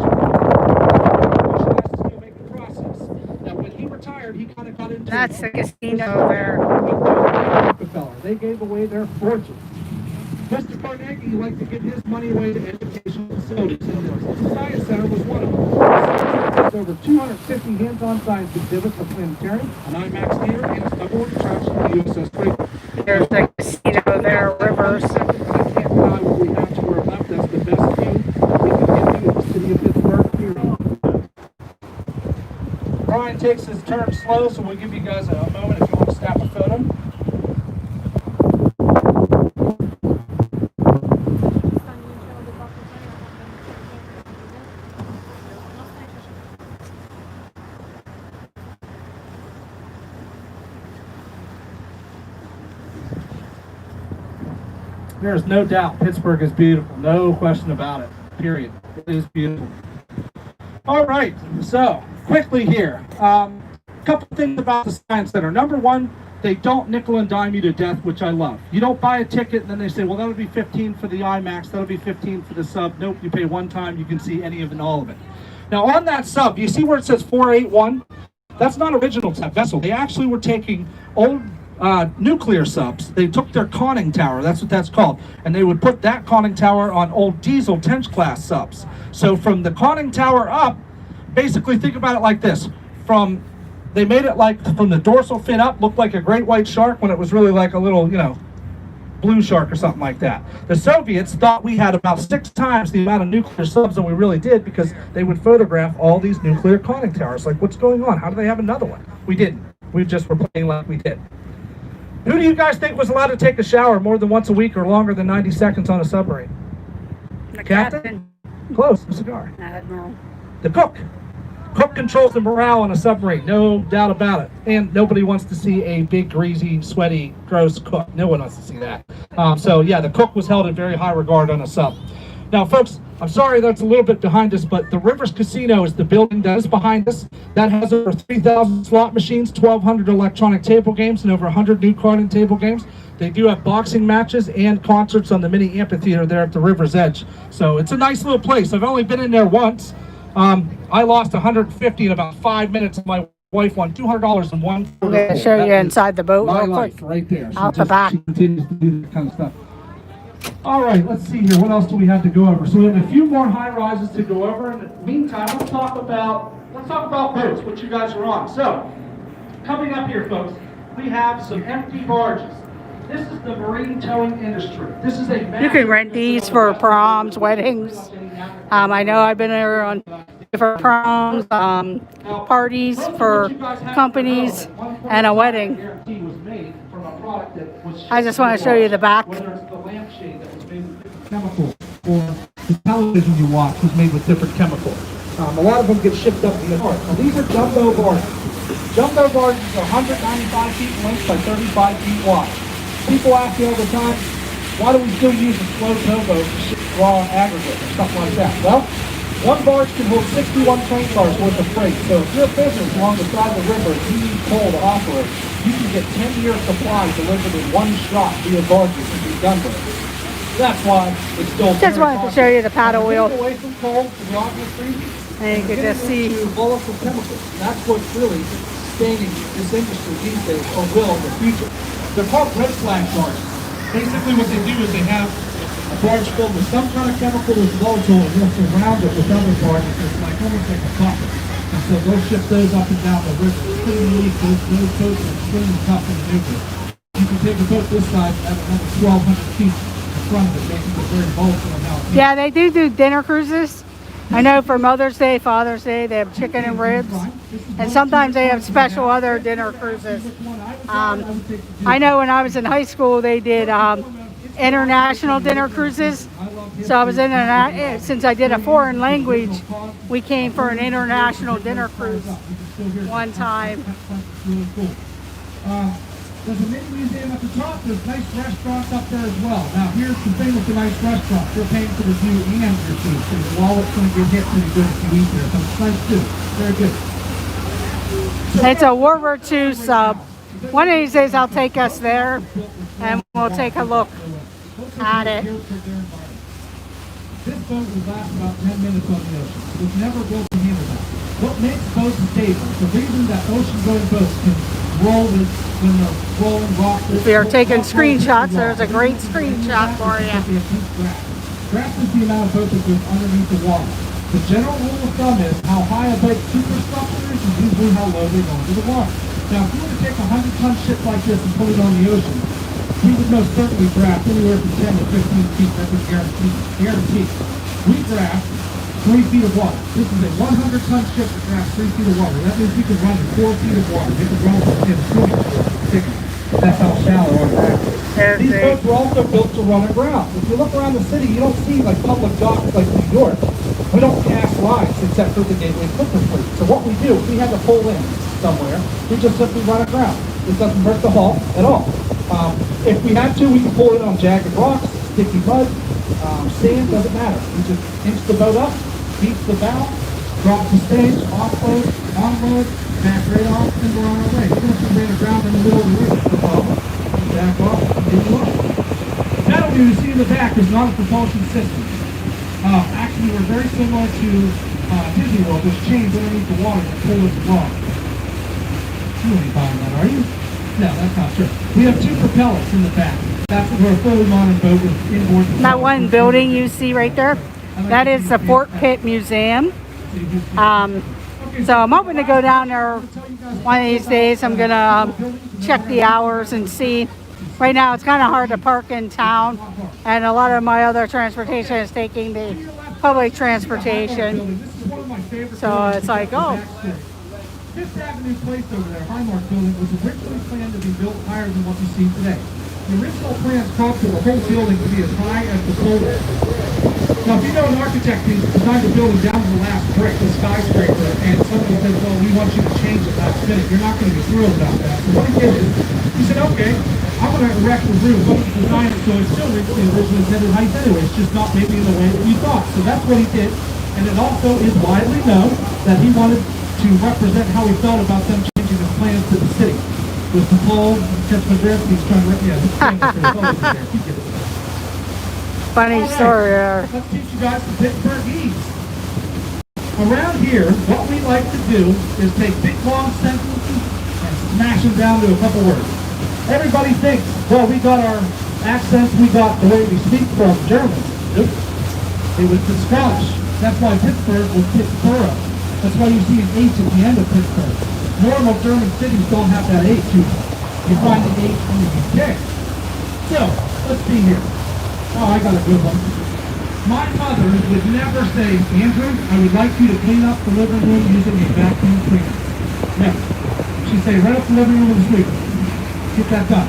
the steelmaking process. Now, when he retired, he kind of got into That's the casino there. Rockefeller. They gave away their fortunes. Mr. Carnegie liked to give his money away to educational facilities. The Science Center was one of them. There's over 250 hands-on science exhibits, a planetarium, an IMAX theater, and a snowboard attraction at the USS Creighton. There's the casino there, Rivers. I can't deny what we have to our left. That's the best view we can give you of the city of Pittsburgh, period. Brian takes his turn slow, so we'll give you guys a moment if you want to snap a photo. There's no doubt Pittsburgh is beautiful. No question about it. Period. It is beautiful. All right, so quickly here, a couple things about the Science Center. Number one, they don't nickel and dime you to death, which I love. You don't buy a ticket and then they say, well, that'll be 15 for the IMAX, that'll be 15 for the sub. Nope, you pay one time, you can see any of it and all of it. Now on that sub, you see where it says 481? That's not original vessel. They actually were taking old nuclear subs. They took their conning tower, that's what that's called, and they would put that conning tower on old diesel 10 class subs. So from the conning tower up, basically think about it like this. They made it like from the dorsal fin up, looked like a great white shark when it was really like a little, blue shark or something like that. The Soviets thought we had about 6 times the amount of nuclear subs than we really did because they would photograph all these nuclear conning towers. Like, what's going on? How do they have another one? We didn't. We just were playing like we did. Who do you guys think was allowed to take a shower more than once a week or longer than 90 seconds on a submarine? The Captain? Close. A cigar. Admiral. The cook. Cook controls the morale on a submarine, no doubt about it. And nobody wants to see a big, greasy, sweaty, gross cook. No one wants to see that. So yeah, the cook was held in very high regard on a sub. Now, folks, I'm sorry that's a little bit behind us, but the Rivers Casino is the building that is behind us. That has over 3,000 slot machines, 1,200 electronic table games, and over 100 new card and table games. They do have boxing matches and concerts on the mini amphitheater there at the river's edge. So it's a nice little place. I've only been in there once. I lost 150 in about 5 minutes, and my wife won $200 in one. I'm going to show you inside the boat My real life quick. right there. Out the back. She continues to do that kind of stuff. All right, let's see here. What else do we have to go over? So we have a few more high rises to go over. In the meantime, let's talk about boats, which you guys are on. So, coming up here, folks, we have some empty barges. This is the marine towing industry. This is a You can rent these for proms, weddings. I know I've been there on different proms, parties for companies, and a wedding. I just want to show you the back. Whether it's the lampshade that was made with different chemicals, or the television you watch was made with different chemicals. A lot of them get shipped up to the north. Now these are jumbo barges. Jumbo barges are 195 feet in length by 35 feet wide. People ask me all the time, why do we still use a slow towboat to ship raw aggregate or something like that? Well, one barge can hold 61 train cars worth of freight. So if you're a business along the side of the river and you need coal to operate, you can get 10-year supply delivered in one shot via barges and be done with it. That's why it's still Just wanted to show you the paddle wheel. Away from coal for the obvious reason. And you can just see. Volatile chemicals. That's what's really sustaining this industry these days, or will in the future. They're called red flag barges. Basically what they do is they have a barge filled with some kind of chemical that's volatile and they'll surround it with other barges. It's like almost like a buffer. And so they'll ship those up and down the river. It's pretty unique. Those boats are extremely tough and maneuverable. You can take a boat this size at another 1,200 feet in front of it, making it very volatile and how Yeah, they do dinner cruises. I know for Mother's Day, Father's Day, they have chicken and ribs. And sometimes they have special other dinner cruises. I know when I was in high school, they did international dinner cruises. So I was since I did a foreign language, we came for an international dinner cruise one time. There's a mini museum at the top. There's nice restaurants up there as well. Now, here's the thing with the nice restaurants. You're paying for the view and your food, so your wallet's going to get hit pretty good if you eat there. So it's nice too. Very good. It's a World War II sub. One of these days I'll take us there and we'll take a look at it. This boat will last about 10 minutes on the ocean. It was never built to handle that. What makes boats stable? The reason that ocean-going boats can roll when they're rolling rocks. If you're taking screenshots, there's a great screenshot for you. Grass is the amount of boat that goes underneath the water. The general rule of thumb is how high a boat's superstructure is usually how low they go into the water. Now, if you were to take a 100-ton ship like this and put it on the ocean, we would most certainly draft anywhere from 10 to 15 feet. That would guaranteed. We draft 3 feet of water. This is a 100-ton ship that drafts 3 feet of water. That means we could run in 4 feet of water. They could run in a swimming pool. That's how shallow our draft is. These boats were also built to run aground. If you look around the city, you don't see like public docks like New York. We don't cast lines except for the Gateway Clipper fleet. So what we do, if we had to pull in somewhere, we just simply run aground. It doesn't hurt the hull at all. If we had to, we could pull in on jagged rocks, sticky mud, sand, doesn't matter. We just inch the boat up, beat the bow, drop the stage, offload, onload, back right off, and we're on our way. Even if we ran aground in the middle of the river, no problem. Back off, continue on. That one you see in the back is not a propulsion system. Actually, we're very similar to Disney World. There's chains underneath the water that pull us along. You ain't buying that, are you? No, that's not true. We have 2 propellers in the back. That's what we're a fully modern boat with inboard. That one building you see right there, that is the Fort Pitt Museum. So I'm hoping to go down there one of these days. I'm gonna check the hours and see. Right now it's kind of hard to park in town, and a lot of my other transportation is taking the public transportation. So it's like, oh. Fifth Avenue Place over there, Highmark Building, was originally planned to be built higher than what you see today. The original plans called for the whole building to be as high as the pole is. Now, if you know an architect who's designed a building down to the last brick, the skyscraper, and somebody says, well, we want you to change it last minute, you're not going to be thrilled about that. So what he did is, he said, okay, I'm going to erect the roof, I'm going to design it so it still reaches the originally intended height anyway. It's just not maybe in the way that you thought. So that's what he did. And it also is widely known that he wanted to represent how he felt about them changing the plans to the city. With the pole, Ketsmansky trying to rip me out. Funny story there. Let's teach you guys some Pittsburghese. Around here, what we like to do is take big long sentences and smash them down to a couple words. Everybody thinks, well, we got our accents, we got the way we speak from Germans. Nope. It was the Scottish. That's why Pittsburgh was Pittsburgh. That's why you see an H at the end of Pittsburgh. Normal German cities don't have that H. You find the H in the UK. So, let's see here. Oh, I got a good one. My mother would never say, Andrew, I would like you to clean up the living room using a vacuum cleaner. Never. She'd say, right up the living room with a sweeper. Get that done.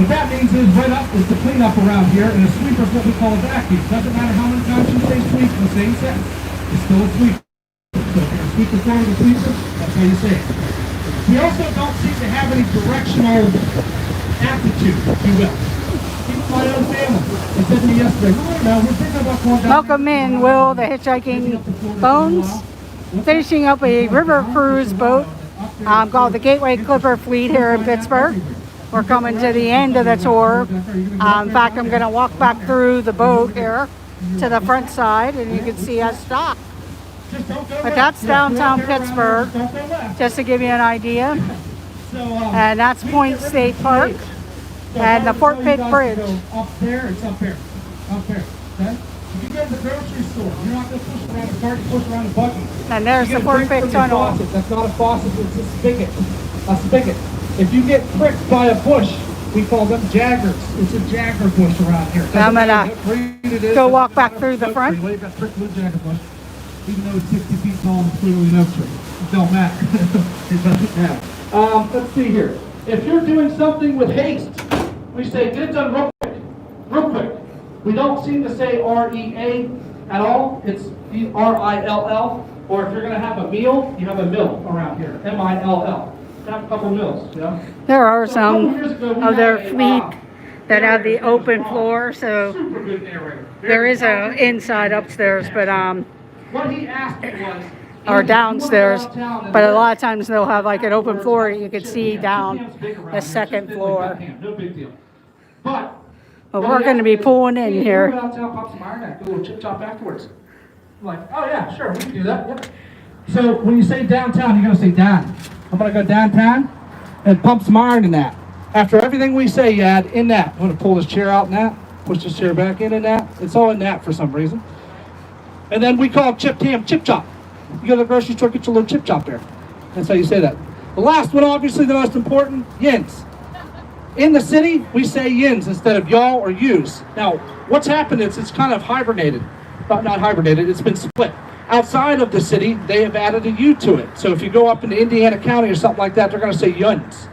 What that means is right up is the cleanup around here, and a sweeper is what we call a vacuum. Doesn't matter how many times you say sweep in the same sentence. It's still a sweeper. So if you're a sweeper for the sweeper, that's how you say it. We also don't seem to have any directional aptitude, if you will. Even my own family. They said to me yesterday, no, we're thinking about going down. Welcome in, Will, the Hitchhiking Bones. Finishing up a river cruise boat called the Gateway Clipper Fleet here in Pittsburgh. We're coming to the end of the tour. In fact, I'm going to walk back through the boat here to the front side, and you can see us stop. But that's downtown Pittsburgh, just to give you an idea. And that's Point State Park and the Fort Pitt Bridge. Up there, it's up there. Up there. Okay? If you go to the grocery store, you're not going to push around a cart, you push around a buggy. And there's the Fort Pitt Tunnel. That's not a faucet, it's a spigot. A spigot. If you get pricked by a bush, we call them jaggers. It's a jagger bush around here. I'm gonna go walk back through the front. You've got pricked with a jagger bush. Even though it's 60 feet tall and clearly an oak tree. It don't matter. It doesn't matter. Let's see here. If you're doing something with haste, we say, get it done real quick. Real quick. We don't seem to say R-E-A at all. It's R-I-L-L. Or if you're going to have a meal, you have a mill around here. M-I-L-L. Have a couple mills, yeah? There are some of their fleet that have the open floor, so Super good narrator. there is a inside upstairs, but What he asked me was, or downstairs, but a lot of times they'll have like an open floor you can see down the second floor. No big deal. But we're going to be pulling in here. Downtown, pop some iron at, do a little chip chop afterwards. I'm like, oh yeah, sure, we can do that. Yep. So when you say downtown, you're gonna say down. I'm gonna go downtown and pump some iron in that. After everything we say, you add in that. I'm gonna pull this chair out in that, push this chair back in that. It's all in that for some reason. And then we call chipped ham chip chop. You go to the grocery store, get your little chip chop there. That's how you say that. The last one, obviously the most important, yins. In the city, we say yins instead of y'all or yous. Now, what's happened is it's kind of hibernated. Not hibernated, it's been split. Outside of the city, they have added a U to it. So if you go up into Indiana County or something like that, they're going to say yuns.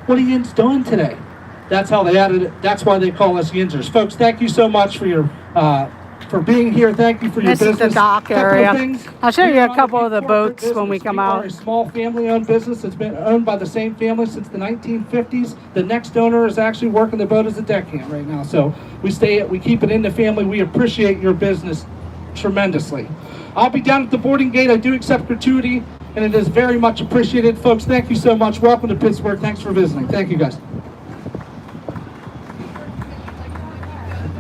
What are yins doing today? That's how they added it. That's why they call us yinsers. Folks, thank you so much for your for being here. Thank you for your This business. is the dock area. Things. I'll show you We a are couple of the corporate boats when we business. come We are out. a small family-owned business. It's been owned by the same family since the 1950s. The next owner is actually working the boat as a deckhand right now. So we keep it in the family. We appreciate your business tremendously. I'll be down at the boarding gate. I do accept gratuity, and it is very much appreciated. Folks, thank you so much. Welcome to Pittsburgh. Thanks for visiting. Thank you, guys.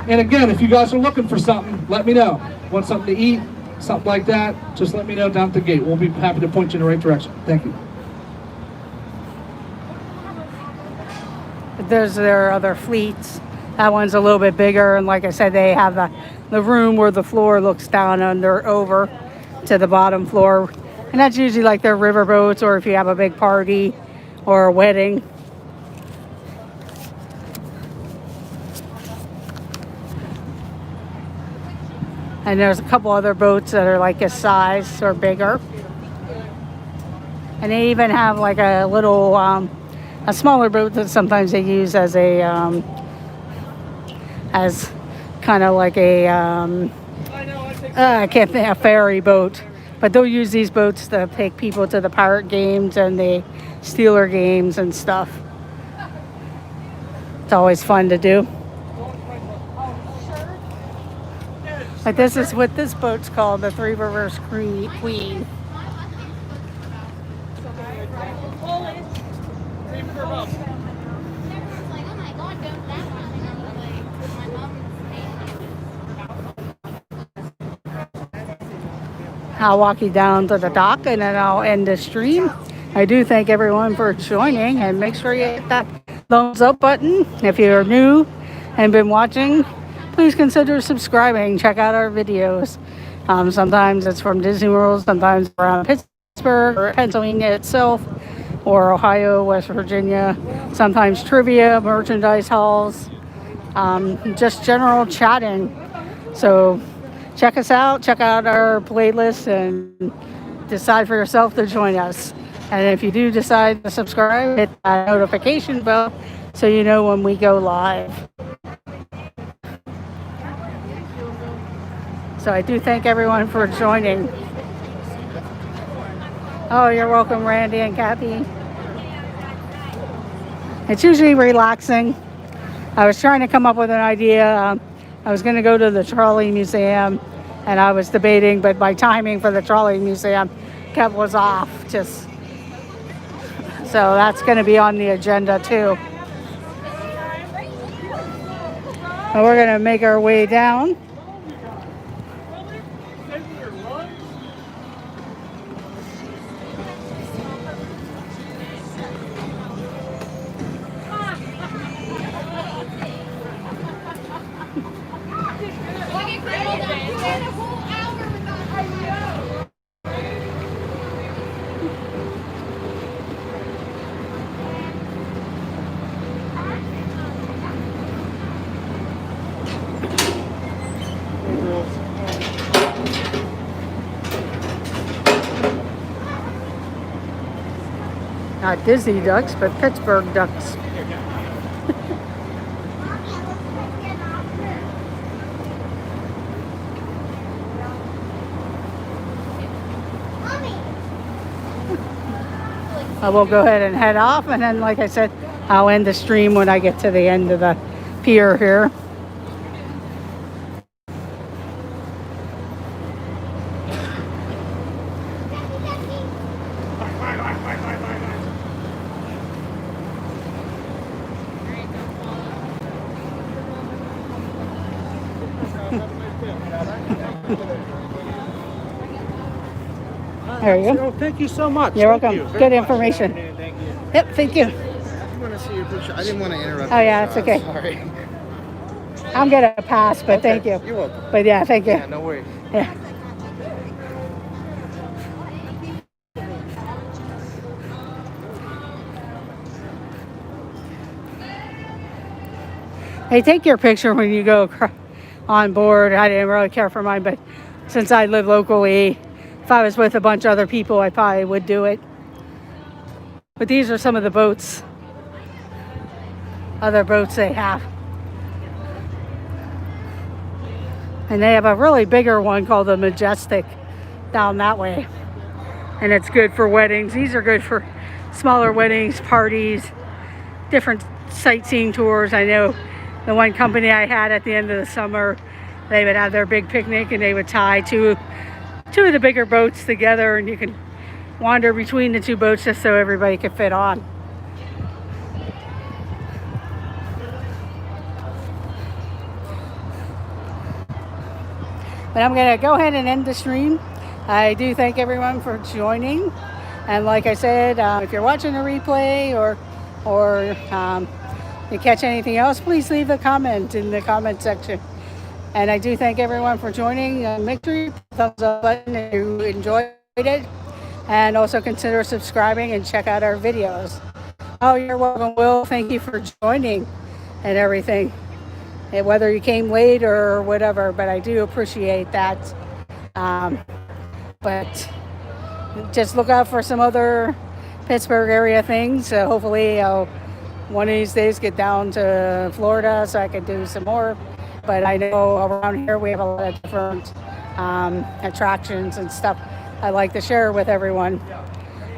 And again, if you guys are looking for something, let me know. Want something to eat, something like that, just let me know down at the gate. We'll be happy to point you in the right direction. Thank you. There's their other fleets. That one's a little bit bigger, and like I said, they have the room where the floor looks down under over to the bottom floor, and that's usually like their river boats, or if you have a big party or a wedding. And there's a couple other boats that are like this size or bigger, and they even have like a little a smaller boat that sometimes they use as a as kind of like a I can't think, a ferry boat, but they'll use these boats to take people to the Pirate games and the Steeler games and stuff. It's always fun to do. But this is what this boat's called, the Three Rivers Queen. I'll walk you down to the dock and then I'll end the stream. I do thank everyone for joining, and make sure you hit that thumbs up button. If you're new and been watching, please consider subscribing. Check out our videos. Sometimes it's from Disney World, sometimes around Pittsburgh or Pennsylvania itself, or Ohio, West Virginia. Sometimes trivia, merchandise hauls, just general chatting. So check us out, check out our playlist, and decide for yourself to join us. And if you do decide to subscribe, hit that notification bell so you know when we go live. So I do thank everyone for joining. Oh, you're welcome, Randy and Kathy. It's usually relaxing. I was trying to come up with an idea. I was going to go to the Trolley Museum, and I was debating, but my timing for the Trolley Museum was off. So that's going to be on the agenda too. And we're going to make our way down. Not Disney ducks, but Pittsburgh ducks. I will go ahead and head off, and then, like I said, I'll end the stream when I get to the end of the pier here. There you go. Thank you so much. You're Thank welcome. you very Good much. information. Thank you. Yep, thank you. I just want to see your picture. I didn't want to interrupt. Oh, yeah, you, it's so okay. I'm sorry. I'm gonna pass, but Okay, thank you. You're welcome. But yeah, thank you. Yeah, no worries. Yeah. Hey, take your picture when you go on board. I didn't really care for mine, but since I live locally, if I was with a bunch of other people, I probably would do it. But these are some of the boats, other boats they have. And they have a really bigger one called the Majestic down that way. And it's good for weddings. These are good for smaller weddings, parties, different sightseeing tours. I know the one company I had at the end of the summer, they would have their big picnic and they would tie two two of the bigger boats together, and you can wander between the two boats just so everybody can fit on. But I'm going to go ahead and end the stream. I do thank everyone for joining. And like I said, if you're watching a replay or you catch anything else, please leave a comment in the comment section. And I do thank everyone for joining. Make sure you hit the thumbs up button if you enjoyed it. And also consider subscribing and check out our videos. Oh, you're welcome, Will. Thank you for joining and everything. And whether you came late or whatever, but I do appreciate that. But just look out for some other Pittsburgh area things. Hopefully I'll one of these days get down to Florida so I can do some more. But I know around here we have a lot of different attractions and stuff I like to share with everyone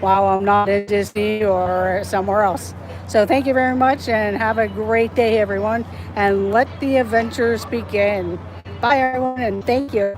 while I'm not in Disney or somewhere else. So thank you very much and have a great day, everyone. And let the adventures begin. Bye, everyone, and thank you.